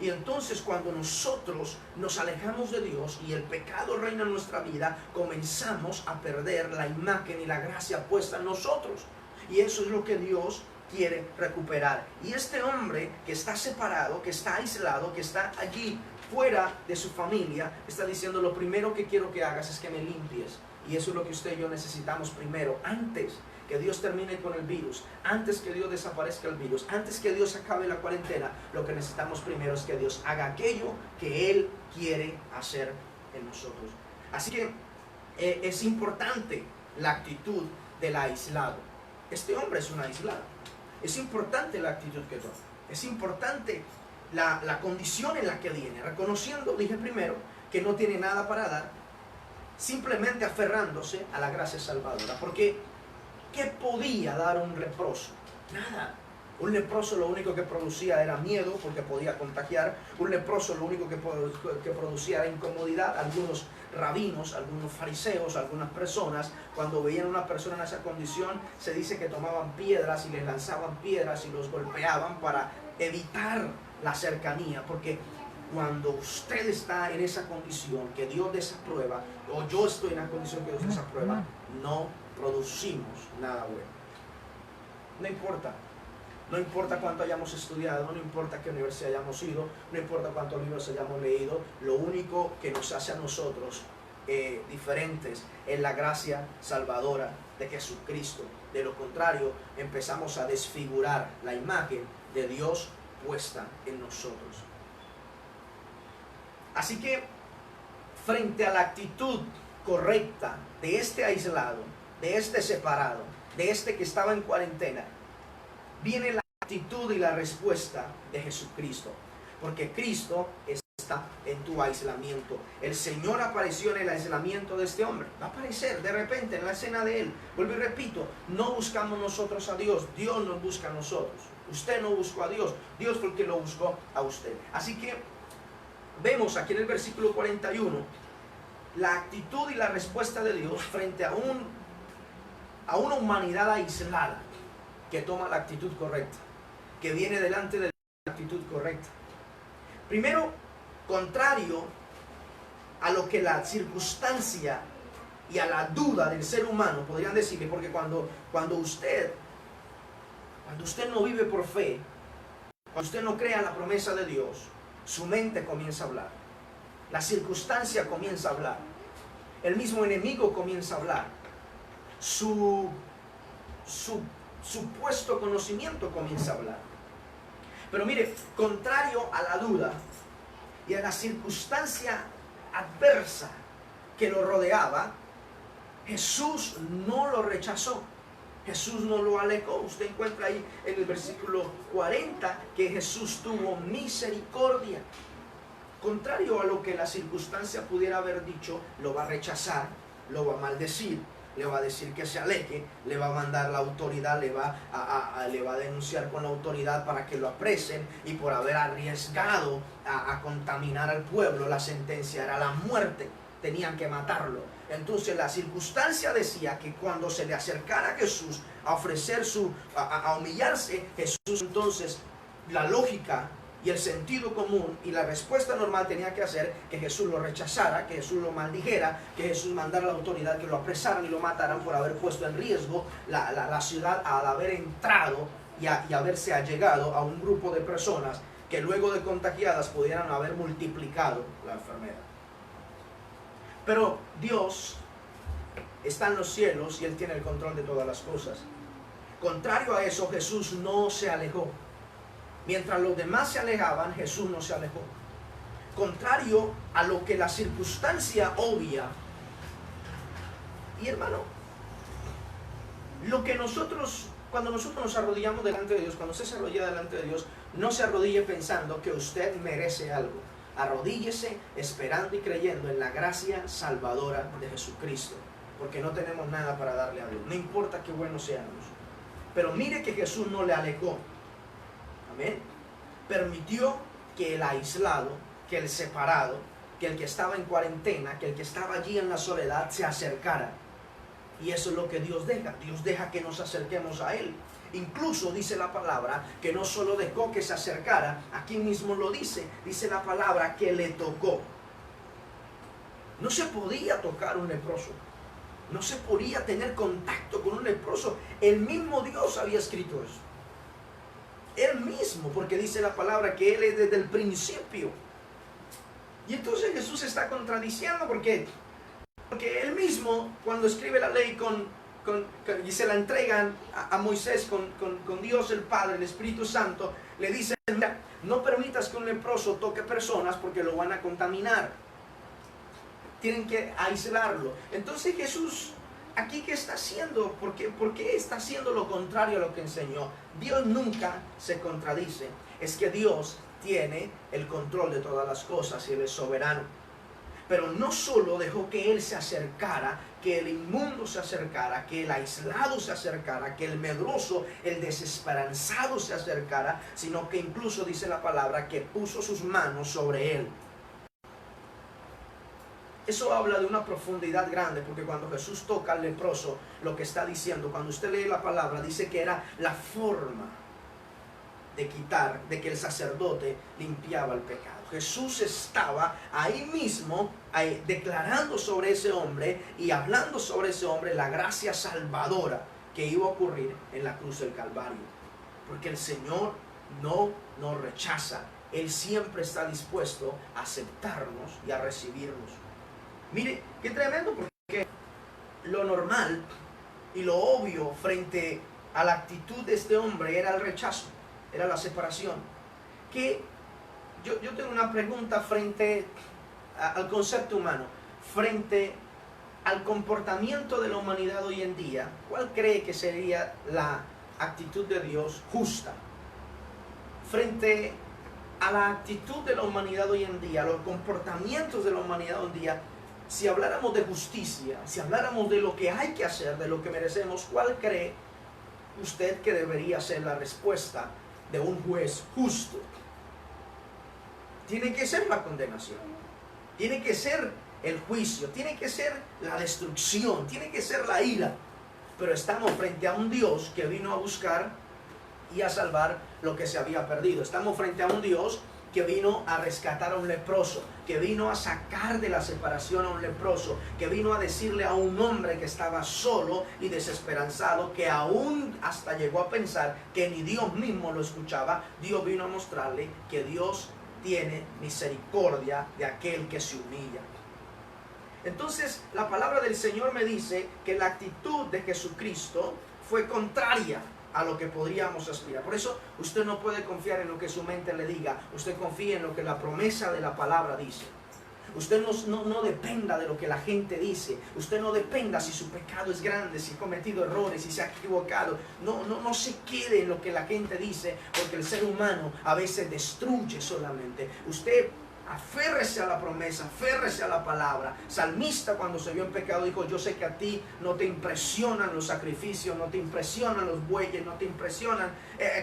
Y entonces cuando nosotros nos alejamos de Dios y el pecado reina en nuestra vida, comenzamos a perder la imagen y la gracia puesta en nosotros. Y eso es lo que Dios quiere recuperar. Y este hombre que está separado, que está aislado, que está allí fuera de su familia, está diciendo: lo primero que quiero que hagas es que me limpies. Y eso es lo que usted y yo necesitamos primero, antes que Dios termine con el virus, antes que Dios desaparezca el virus, antes que Dios acabe la cuarentena. Lo que necesitamos primero es que Dios haga aquello que Él quiere hacer en nosotros. Así que es importante la actitud del aislado. Este hombre es un aislado. Es importante la actitud que toma. Es importante la condición en la que viene, reconociendo, dije primero, que no tiene nada para dar, simplemente aferrándose a la gracia salvadora. Porque ¿qué podía dar un leproso? Nada. Un leproso lo único que producía era miedo, porque podía contagiar. Un leproso lo único que producía era incomodidad. Algunos rabinos, algunos fariseos, algunas personas, cuando veían a una persona en esa condición, se dice que tomaban piedras y les lanzaban piedras y los golpeaban para evitar la cercanía. Porque cuando usted está en esa condición que Dios desaprueba, o yo estoy en la condición que Dios desaprueba, no producimos nada bueno. No importa. No importa cuánto hayamos estudiado, no importa qué universidad hayamos ido, no importa cuántos libros hayamos leído. Lo único que nos hace a nosotros diferentes es la gracia salvadora de Jesucristo. De lo contrario, empezamos a desfigurar la imagen de Dios puesta en nosotros. Así que, frente a la actitud correcta de este aislado, de este separado, de este que estaba en cuarentena, viene la actitud y la respuesta de Jesucristo. Porque Cristo está en tu aislamiento. El Señor apareció en el aislamiento de este hombre. Va a aparecer de repente en la escena de él. Vuelvo y repito, no buscamos nosotros a Dios, Dios nos busca a nosotros. Usted no buscó a Dios, Dios fue el que lo buscó a usted. Así que vemos aquí en el versículo 41 la actitud y la respuesta de Dios frente a una humanidad aislada que toma la actitud correcta, que viene delante de la actitud correcta. Primero, contrario a lo que la circunstancia y a la duda del ser humano podrían decirle, porque cuando usted no vive por fe, cuando usted no crea en la promesa de Dios, su mente comienza a hablar, la circunstancia comienza a hablar, el mismo enemigo comienza a hablar, su supuesto conocimiento comienza a hablar. Pero mire, contrario a la duda y a la circunstancia adversa que lo rodeaba, Jesús no lo rechazó, Jesús no lo alejó. Usted encuentra ahí en el versículo 40 que Jesús tuvo misericordia. Contrario a lo que la circunstancia pudiera haber dicho, lo va a rechazar, lo va a maldecir, le va a decir que se aleje, le va a mandar la autoridad, le va a denunciar con la autoridad para que lo apresen, y por haber arriesgado a contaminar al pueblo, la sentencia era la muerte, tenían que matarlo. Entonces la circunstancia decía que cuando se le acercara a Jesús a ofrecer a humillarse, Jesús, entonces la lógica y el sentido común y la respuesta normal tenía que hacer que Jesús lo rechazara, que Jesús lo maldijera, que Jesús mandara a la autoridad que lo apresaran y lo mataran por haber puesto en riesgo la ciudad al haber entrado y haberse allegado a un grupo de personas que luego de contagiadas pudieran haber multiplicado la enfermedad. Pero Dios está en los cielos y Él tiene el control de todas las cosas. Contrario a eso, Jesús no se alejó. Mientras los demás se alejaban, Jesús no se alejó. Contrario a lo que la circunstancia obvia. Y hermano, cuando nosotros nos arrodillamos delante de Dios, cuando usted se arrodilla delante de Dios, no se arrodille pensando que usted merece algo. Arrodíllese esperando y creyendo en la gracia salvadora de Jesucristo, porque no tenemos nada para darle a Dios, no importa qué buenos seamos. Pero mire que Jesús no le alejó. Amén. Permitió que el aislado, que el separado, que el que estaba en cuarentena, que el que estaba allí en la soledad se acercara. Y eso es lo que Dios deja. Dios deja que nos acerquemos a Él. Incluso dice la palabra que no solo dejó que se acercara, aquí mismo lo dice la palabra que le tocó. No se podía tocar un leproso, no se podía tener contacto con un leproso. El mismo Dios había escrito eso. Él mismo, porque dice la palabra que Él es desde el principio. Y entonces Jesús está contradiciendo porque él mismo, cuando escribe la ley y se la entregan a Moisés con Dios el Padre, el Espíritu Santo, le dice: mira, no permitas que un leproso toque personas porque lo van a contaminar. Tienen que aislarlo. Entonces Jesús, ¿aquí qué está haciendo? ¿Por qué está haciendo lo contrario a lo que enseñó? Dios nunca se contradice. Es que Dios tiene el control de todas las cosas y Él es soberano. Pero no solo dejó que Él se acercara, que el inmundo se acercara, que el aislado se acercara, que el medroso, el desesperanzado se acercara, sino que incluso dice la palabra que puso sus manos sobre él. Eso habla de una profundidad grande, porque cuando Jesús toca al leproso, lo que está diciendo, cuando usted lee la palabra, dice que era la forma de que el sacerdote limpiaba el pecado. Jesús estaba ahí mismo declarando sobre ese hombre y hablando sobre ese hombre la gracia salvadora que iba a ocurrir en la cruz del Calvario. Porque el Señor no nos rechaza. Él siempre está dispuesto a aceptarnos y a recibirnos. Mire, qué tremendo, porque lo normal y lo obvio frente a la actitud de este hombre era el rechazo, era la separación. Que yo tengo una pregunta frente al concepto humano, frente al comportamiento de la humanidad hoy en día. ¿Cuál cree que sería la actitud de Dios justa? Frente a la actitud de la humanidad hoy en día, los comportamientos de la humanidad hoy en día, si habláramos de justicia, si habláramos de lo que hay que hacer, de lo que merecemos, ¿cuál cree usted que debería ser la respuesta de un juez justo? Tiene que ser la condenación, tiene que ser el juicio, tiene que ser la destrucción, tiene que ser la ira. Pero estamos frente a un Dios que vino a buscar y a salvar lo que se había perdido. Estamos frente a un Dios que vino a rescatar a un leproso, que vino a sacar de la separación a un leproso, que vino a decirle a un hombre que estaba solo y desesperanzado, que aún hasta llegó a pensar que ni Dios mismo lo escuchaba. Dios vino a mostrarle que Dios tiene misericordia de aquel que se humilla. Entonces la palabra del Señor me dice que la actitud de Jesucristo fue contraria a lo que podríamos aspirar. Por eso usted no puede confiar en lo que su mente le diga. Usted confía en lo que la promesa de la palabra dice. Usted no dependa de lo que la gente dice. Usted no dependa si su pecado es grande, si ha cometido errores, si se ha equivocado. No se quede en lo que la gente dice, porque el ser humano a veces destruye solamente. Usted aférrese a la promesa, aférrese a la palabra. Salmista, cuando se vio en pecado, dijo: yo sé que a ti no te impresionan los sacrificios, no te impresionan los bueyes, no te impresionan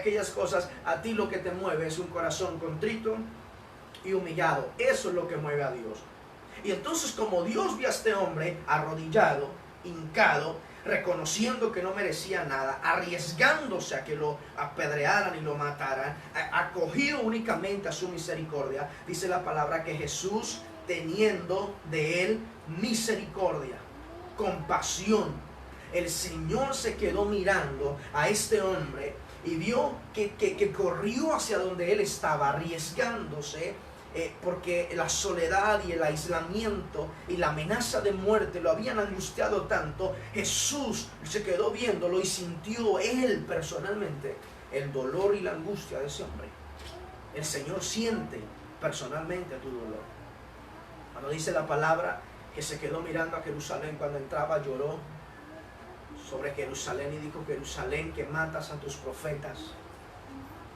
aquellas cosas. A ti lo que te mueve es un corazón contrito y humillado. Eso es lo que mueve a Dios. Y entonces, como Dios vio a este hombre arrodillado, hincado, reconociendo que no merecía nada, arriesgándose a que lo apedrearan y lo mataran, acogido únicamente a su misericordia, dice la palabra que Jesús, teniendo de él misericordia, compasión, el Señor se quedó mirando a este hombre y vio que corrió hacia donde él estaba, arriesgándose, porque la soledad y el aislamiento y la amenaza de muerte lo habían angustiado tanto. Jesús se quedó viéndolo y sintió él personalmente el dolor y la angustia de ese hombre. El Señor siente personalmente tu dolor. Cuando dice la palabra que se quedó mirando a Jerusalén cuando entraba, lloró sobre Jerusalén y dijo: Jerusalén, que matas a tus profetas.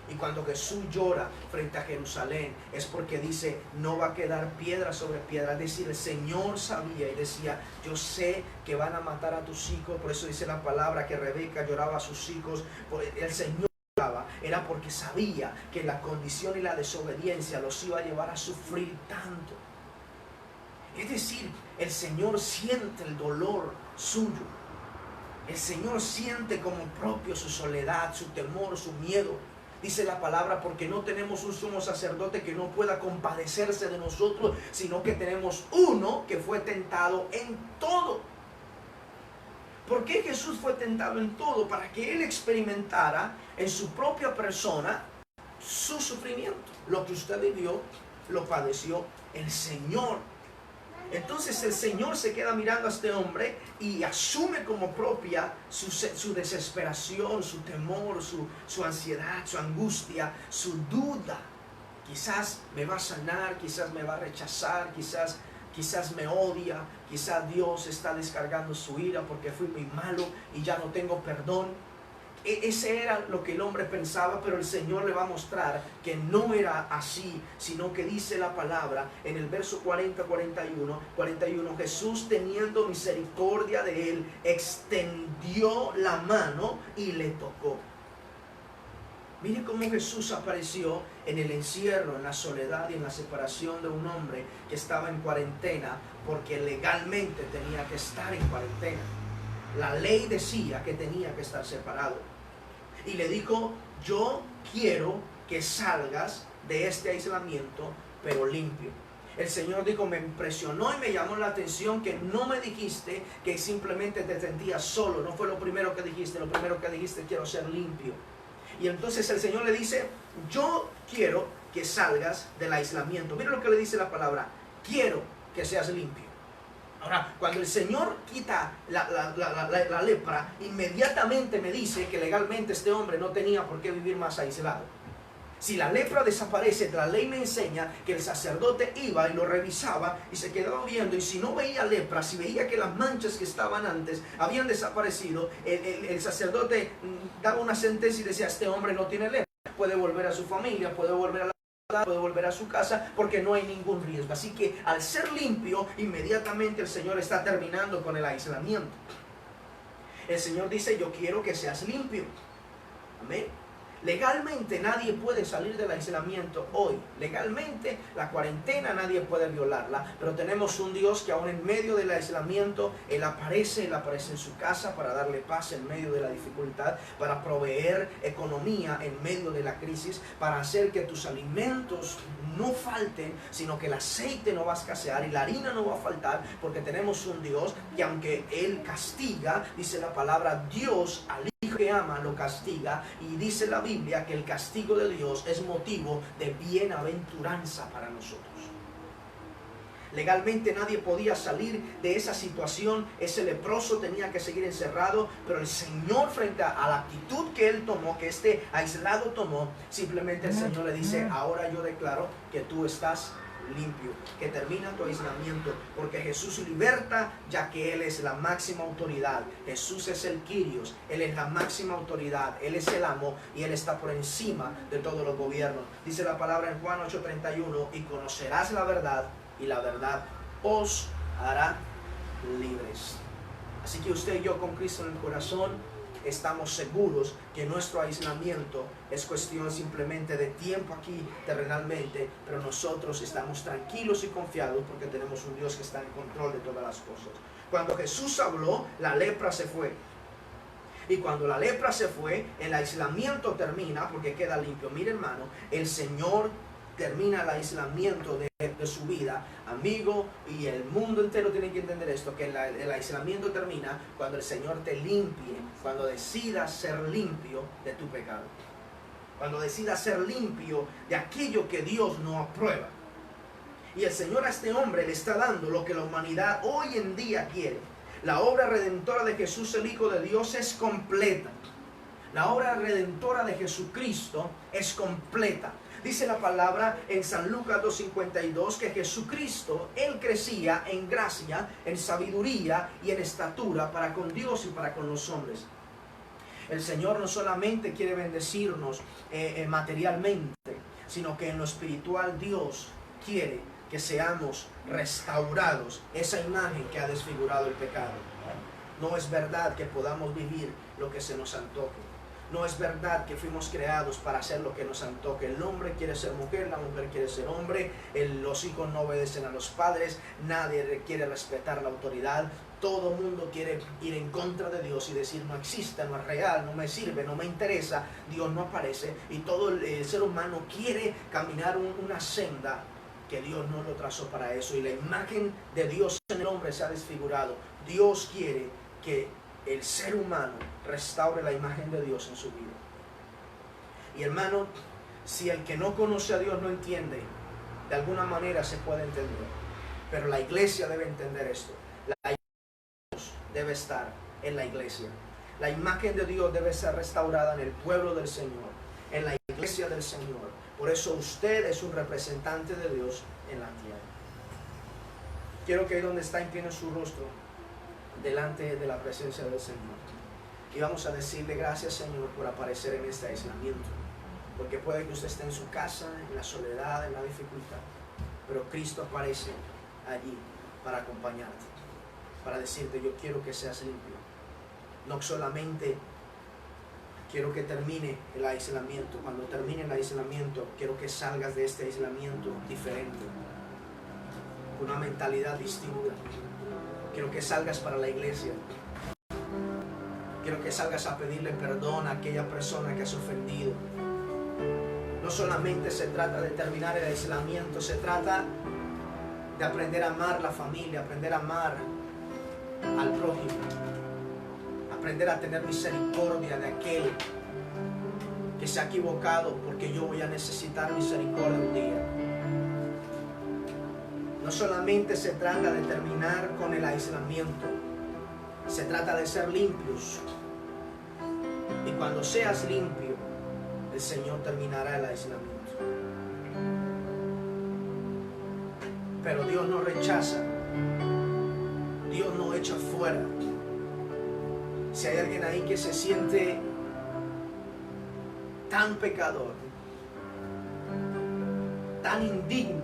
Y cuando Jesús llora frente a Jerusalén, es porque dice: no va a quedar piedra sobre piedra. Es decir, el Señor sabía y decía: yo sé que van a matar a tus hijos. Por eso dice la palabra que Rebeca lloraba a sus hijos. El Señor lloraba, era porque sabía que la condición y la desobediencia los iba a llevar a sufrir tanto. Es decir, el Señor siente el dolor suyo. El Señor siente como propio su soledad, su temor, su miedo. Dice la palabra: porque no tenemos un sumo sacerdote que no pueda compadecerse de nosotros, sino que tenemos uno que fue tentado en todo. ¿Por qué Jesús fue tentado en todo? Para que Él experimentara en su propia persona su sufrimiento. Lo que usted vivió, lo padeció el Señor. Entonces el Señor se queda mirando a este hombre y asume como propia su desesperación, su temor, su ansiedad, su angustia, su duda. Quizás me va a sanar, quizás me va a rechazar, quizás me odia, quizás Dios está descargando su ira porque fui muy malo y ya no tengo perdón. Ese era lo que el hombre pensaba, pero el Señor le va a mostrar que no era así, sino que dice la palabra en el verso 41, Jesús, teniendo misericordia de él, extendió la mano y le tocó. Mire cómo Jesús apareció en el encierro, en la soledad y en la separación de un hombre que estaba en cuarentena, porque legalmente tenía que estar en cuarentena. La ley decía que tenía que estar separado. Y le dijo, yo quiero que salgas de este aislamiento, pero limpio. El Señor dijo, me impresionó y me llamó la atención que no me dijiste que simplemente te sentías solo. No fue lo primero que dijiste. Lo primero que dijiste, quiero ser limpio. Y entonces el Señor le dice, yo quiero que salgas del aislamiento. Mira lo que le dice la palabra, quiero que seas limpio. Ahora, cuando el Señor quita la lepra, inmediatamente me dice que legalmente este hombre no tenía por qué vivir más aislado. Si la lepra desaparece, la ley me enseña que el sacerdote iba y lo revisaba y se quedaba viendo, y si no veía lepra, si veía que las manchas que estaban antes habían desaparecido, el sacerdote daba una sentencia y decía, este hombre no tiene lepra, puede volver a su familia, puede volver a puede volver a su casa porque no hay ningún riesgo. Así que al ser limpio, inmediatamente el Señor está terminando con el aislamiento. El Señor dice, yo quiero que seas limpio. Amén. Legalmente nadie puede salir del aislamiento hoy. Legalmente la cuarentena nadie puede violarla, pero tenemos un Dios que aún en medio del aislamiento, Él aparece en su casa para darle paz en medio de la dificultad, para proveer economía en medio de la crisis, para hacer que tus alimentos no falten, sino que el aceite no va a escasear y la harina no va a faltar, porque tenemos un Dios que aunque Él castiga, dice la palabra, Dios al hijo que ama lo castiga, y dice la Biblia que el castigo de Dios es motivo de bienaventuranza para nosotros. Legalmente nadie podía salir de esa situación, ese leproso tenía que seguir encerrado, pero el Señor, frente a la actitud que él tomó, que este aislado tomó, simplemente el Señor le dice, ahora yo declaro que tú estás limpio, que termina tu aislamiento, porque Jesús liberta, ya que Él es la máxima autoridad. Jesús es el Kyrios, Él es la máxima autoridad, Él es el amo y Él está por encima de todos los gobiernos. Dice la palabra en Juan 8:31, y conocerás la verdad, y la verdad os hará libres. Así que usted y yo, con Cristo en el corazón, estamos seguros que nuestro aislamiento es cuestión simplemente de tiempo aquí terrenalmente, pero nosotros estamos tranquilos y confiados porque tenemos un Dios que está en control de todas las cosas. Cuando Jesús habló, la lepra se fue. Y cuando la lepra se fue, el aislamiento termina porque queda limpio. Mire, hermano, el Señor termina el aislamiento de su vida, amigo, y el mundo entero tiene que entender esto, que el aislamiento termina cuando el Señor te limpie, cuando decidas ser limpio de tu pecado, cuando decidas ser limpio de aquello que Dios no aprueba. Y el Señor a este hombre le está dando lo que la humanidad hoy en día quiere. La obra redentora de Jesús, el Hijo de Dios, es completa. La obra redentora de Jesucristo es completa. Dice la palabra en San Lucas 2:52 que Jesucristo, Él crecía en gracia, en sabiduría y en estatura para con Dios y para con los hombres. El Señor no solamente quiere bendecirnos materialmente, sino que en lo espiritual Dios quiere que seamos restaurados, esa imagen que ha desfigurado el pecado. No es verdad que podamos vivir lo que se nos antoje. No es verdad que fuimos creados para hacer lo que nos antoque. El hombre quiere ser mujer, la mujer quiere ser hombre, los hijos no obedecen a los padres, nadie quiere respetar la autoridad. Todo el mundo quiere ir en contra de Dios y decir no existe, no es real, no me sirve, no me interesa, Dios no aparece. Y todo el ser humano quiere caminar una senda que Dios no lo trazó para eso. Y la imagen de Dios en el hombre se ha desfigurado. Dios quiere que el ser humano restaure la imagen de Dios en su vida. Y hermano, si el que no conoce a Dios no entiende de alguna manera se puede entender. Pero la iglesia debe entender esto. La imagen de Dios debe estar en la iglesia. La imagen de Dios debe ser restaurada en el pueblo del Señor, en la iglesia del Señor. Por eso usted es un representante de Dios en la tierra. Quiero que ahí donde está incline su rostro delante de la presencia del Señor. Y vamos a decirle gracias, Señor, por aparecer en este aislamiento. Porque puede que usted esté en su casa, en la soledad, en la dificultad. Pero Cristo aparece allí para acompañarte. Para decirte, yo quiero que seas limpio. No solamente quiero que termine el aislamiento. Cuando termine el aislamiento, quiero que salgas de este aislamiento diferente. Con una mentalidad distinta. Quiero que salgas para la iglesia. Quiero que salgas a pedirle perdón a aquella persona que has ofendido. No solamente se trata de terminar el aislamiento, se trata de aprender a amar la familia, aprender a amar al prójimo, aprender a tener misericordia de aquel que se ha equivocado, porque yo voy a necesitar misericordia un día. No solamente se trata de terminar con el aislamiento, se trata de ser limpios. Y cuando seas limpio, el Señor terminará el aislamiento. Pero Dios no rechaza, Dios no echa fuera. Si hay alguien ahí que se siente tan pecador, tan indigno,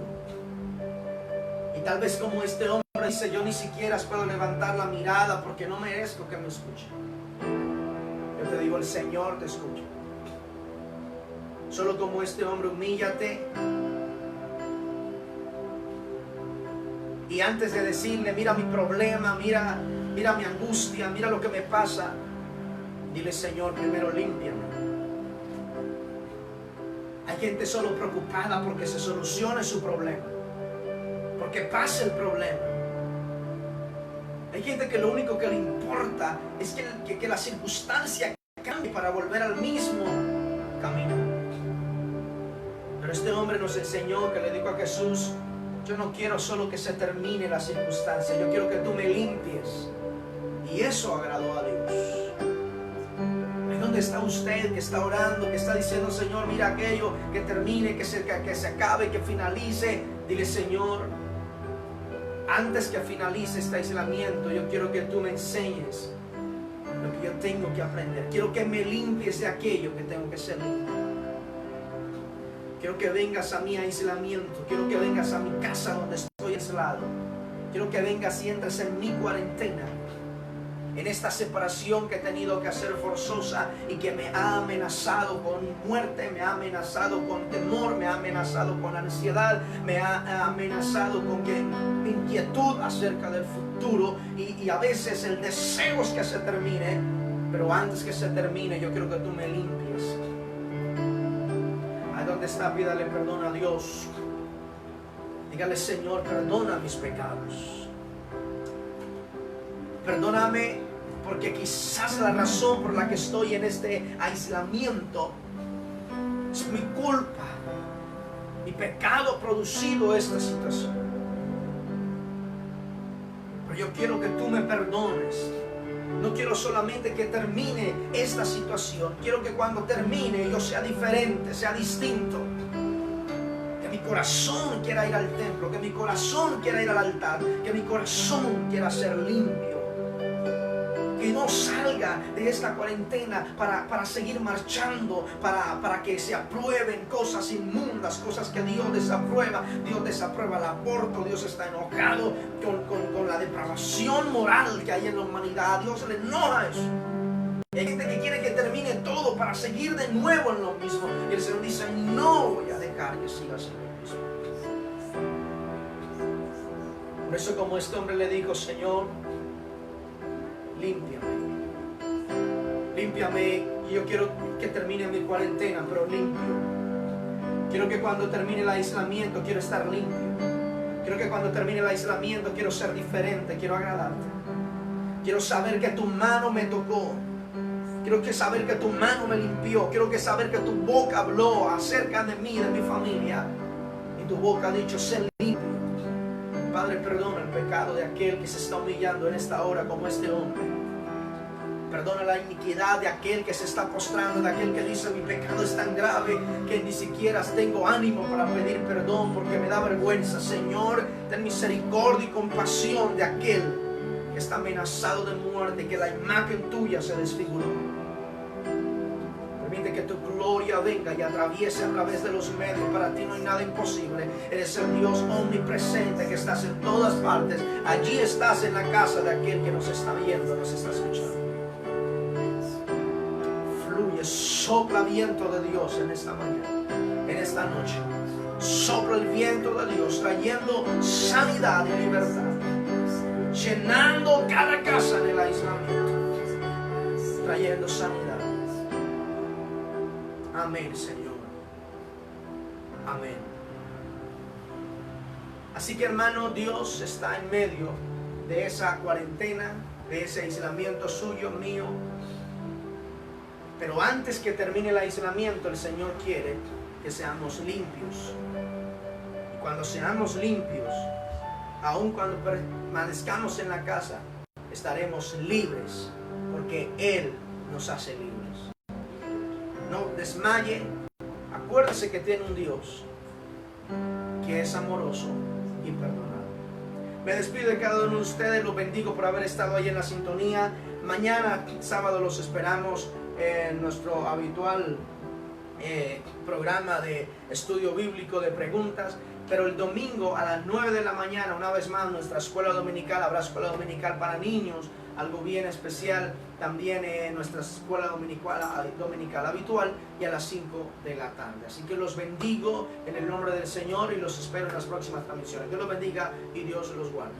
y tal vez como este hombre dice, yo ni siquiera puedo levantar la mirada porque no merezco que me escuchen. Yo te digo, el Señor te escucha. Solo como este hombre, humíllate. Y antes de decirle, mira mi problema, mira mi angustia, mira lo que me pasa, dile, Señor, primero límpiame. Hay gente solo preocupada porque se solucione su problema, porque pase el problema. Hay gente que lo único que le importa es que la circunstancia cambie para volver al mismo camino. Pero este hombre nos enseñó, que le dijo a Jesús, yo no quiero solo que se termine la circunstancia, yo quiero que tú me limpies. Y eso agradó a Dios. Ahí donde está usted, que está orando, que está diciendo, Señor, mira aquello, que termine, que se acabe, que finalice. Dile, Señor, antes que finalice este aislamiento, yo quiero que tú me enseñes lo que yo tengo que aprender. Quiero que me limpies de aquello que tengo que ser limpio. Quiero que vengas a mi aislamiento. Quiero que vengas a mi casa donde estoy aislado. Quiero que vengas y entres en mi cuarentena, en esta separación que he tenido que hacer forzosa y que me ha amenazado con muerte, me ha amenazado con temor, me ha amenazado con ansiedad, me ha amenazado con inquietud acerca del futuro y a veces el deseo es que se termine, pero antes que se termine yo quiero que tú me limpies. Ahí donde está, pídale perdón a Dios. Dígale, Señor, perdona mis pecados. Perdóname porque quizás la razón por la que estoy en este aislamiento es mi culpa. Mi pecado ha producido esta situación. Pero yo quiero que tú me perdones. No quiero solamente que termine esta situación. Quiero que cuando termine yo sea diferente, sea distinto. Que mi corazón quiera ir al templo, que mi corazón quiera ir al altar, que mi corazón quiera ser limpio. Que no salga de esta cuarentena para seguir marchando, para que se aprueben cosas inmundas, cosas que Dios desaprueba. Dios desaprueba el aborto, Dios está enojado con la depravación moral que hay en la humanidad. Dios le enoja eso. Hay gente que quiere que termine todo para seguir de nuevo en lo mismo. Y el Señor dice, no voy a dejar que sigas en lo mismo. Por eso, como este hombre le dijo, Señor, límpiame, y yo quiero que termine mi cuarentena, pero limpio. Quiero que cuando termine el aislamiento, quiero estar limpio. Quiero que cuando termine el aislamiento, quiero ser diferente, quiero agradarte. Quiero saber que tu mano me tocó. Quiero saber que tu mano me limpió. Quiero saber que tu boca habló acerca de mí, de mi familia. Y tu boca ha dicho, sé limpio. Padre, perdona el pecado de aquel que se está humillando en esta hora como este hombre. Perdona la iniquidad de aquel que se está postrando, de aquel que dice, mi pecado es tan grave que ni siquiera tengo ánimo para pedir perdón porque me da vergüenza. Señor, ten misericordia y compasión de aquel que está amenazado de muerte, que la imagen tuya se desfiguró. Permite que tu gloria venga y atraviese a través de los medios. Para ti no hay nada imposible. Eres el Dios omnipresente que estás en todas partes. Allí estás en la casa de aquel que nos está viendo, nos está escuchando. Fluye, sopla viento de Dios en esta mañana, en esta noche. Sopla el viento de Dios trayendo sanidad y libertad, llenando cada casa en el aislamiento, trayendo sanidad. Amén, Señor. Amén. Así que, hermano, Dios está en medio de esa cuarentena, de ese aislamiento suyo, mío. Pero antes que termine el aislamiento, el Señor quiere que seamos limpios. Y cuando seamos limpios, aun cuando permanezcamos en la casa, estaremos libres, porque Él nos hace libres. No desmaye, acuérdese que tiene un Dios que es amoroso y perdonador. Me despido de cada uno de ustedes, los bendigo por haber estado ahí en la sintonía. Mañana, sábado, los esperamos en nuestro habitual programa de estudio bíblico de preguntas. Pero el domingo a las 9 de la mañana, una vez más, nuestra escuela dominical, habrá escuela dominical para niños, algo bien especial, también nuestra escuela dominical habitual, y a las 5 de la tarde. Así que los bendigo en el nombre del Señor y los espero en las próximas transmisiones. Dios los bendiga y Dios los guarde.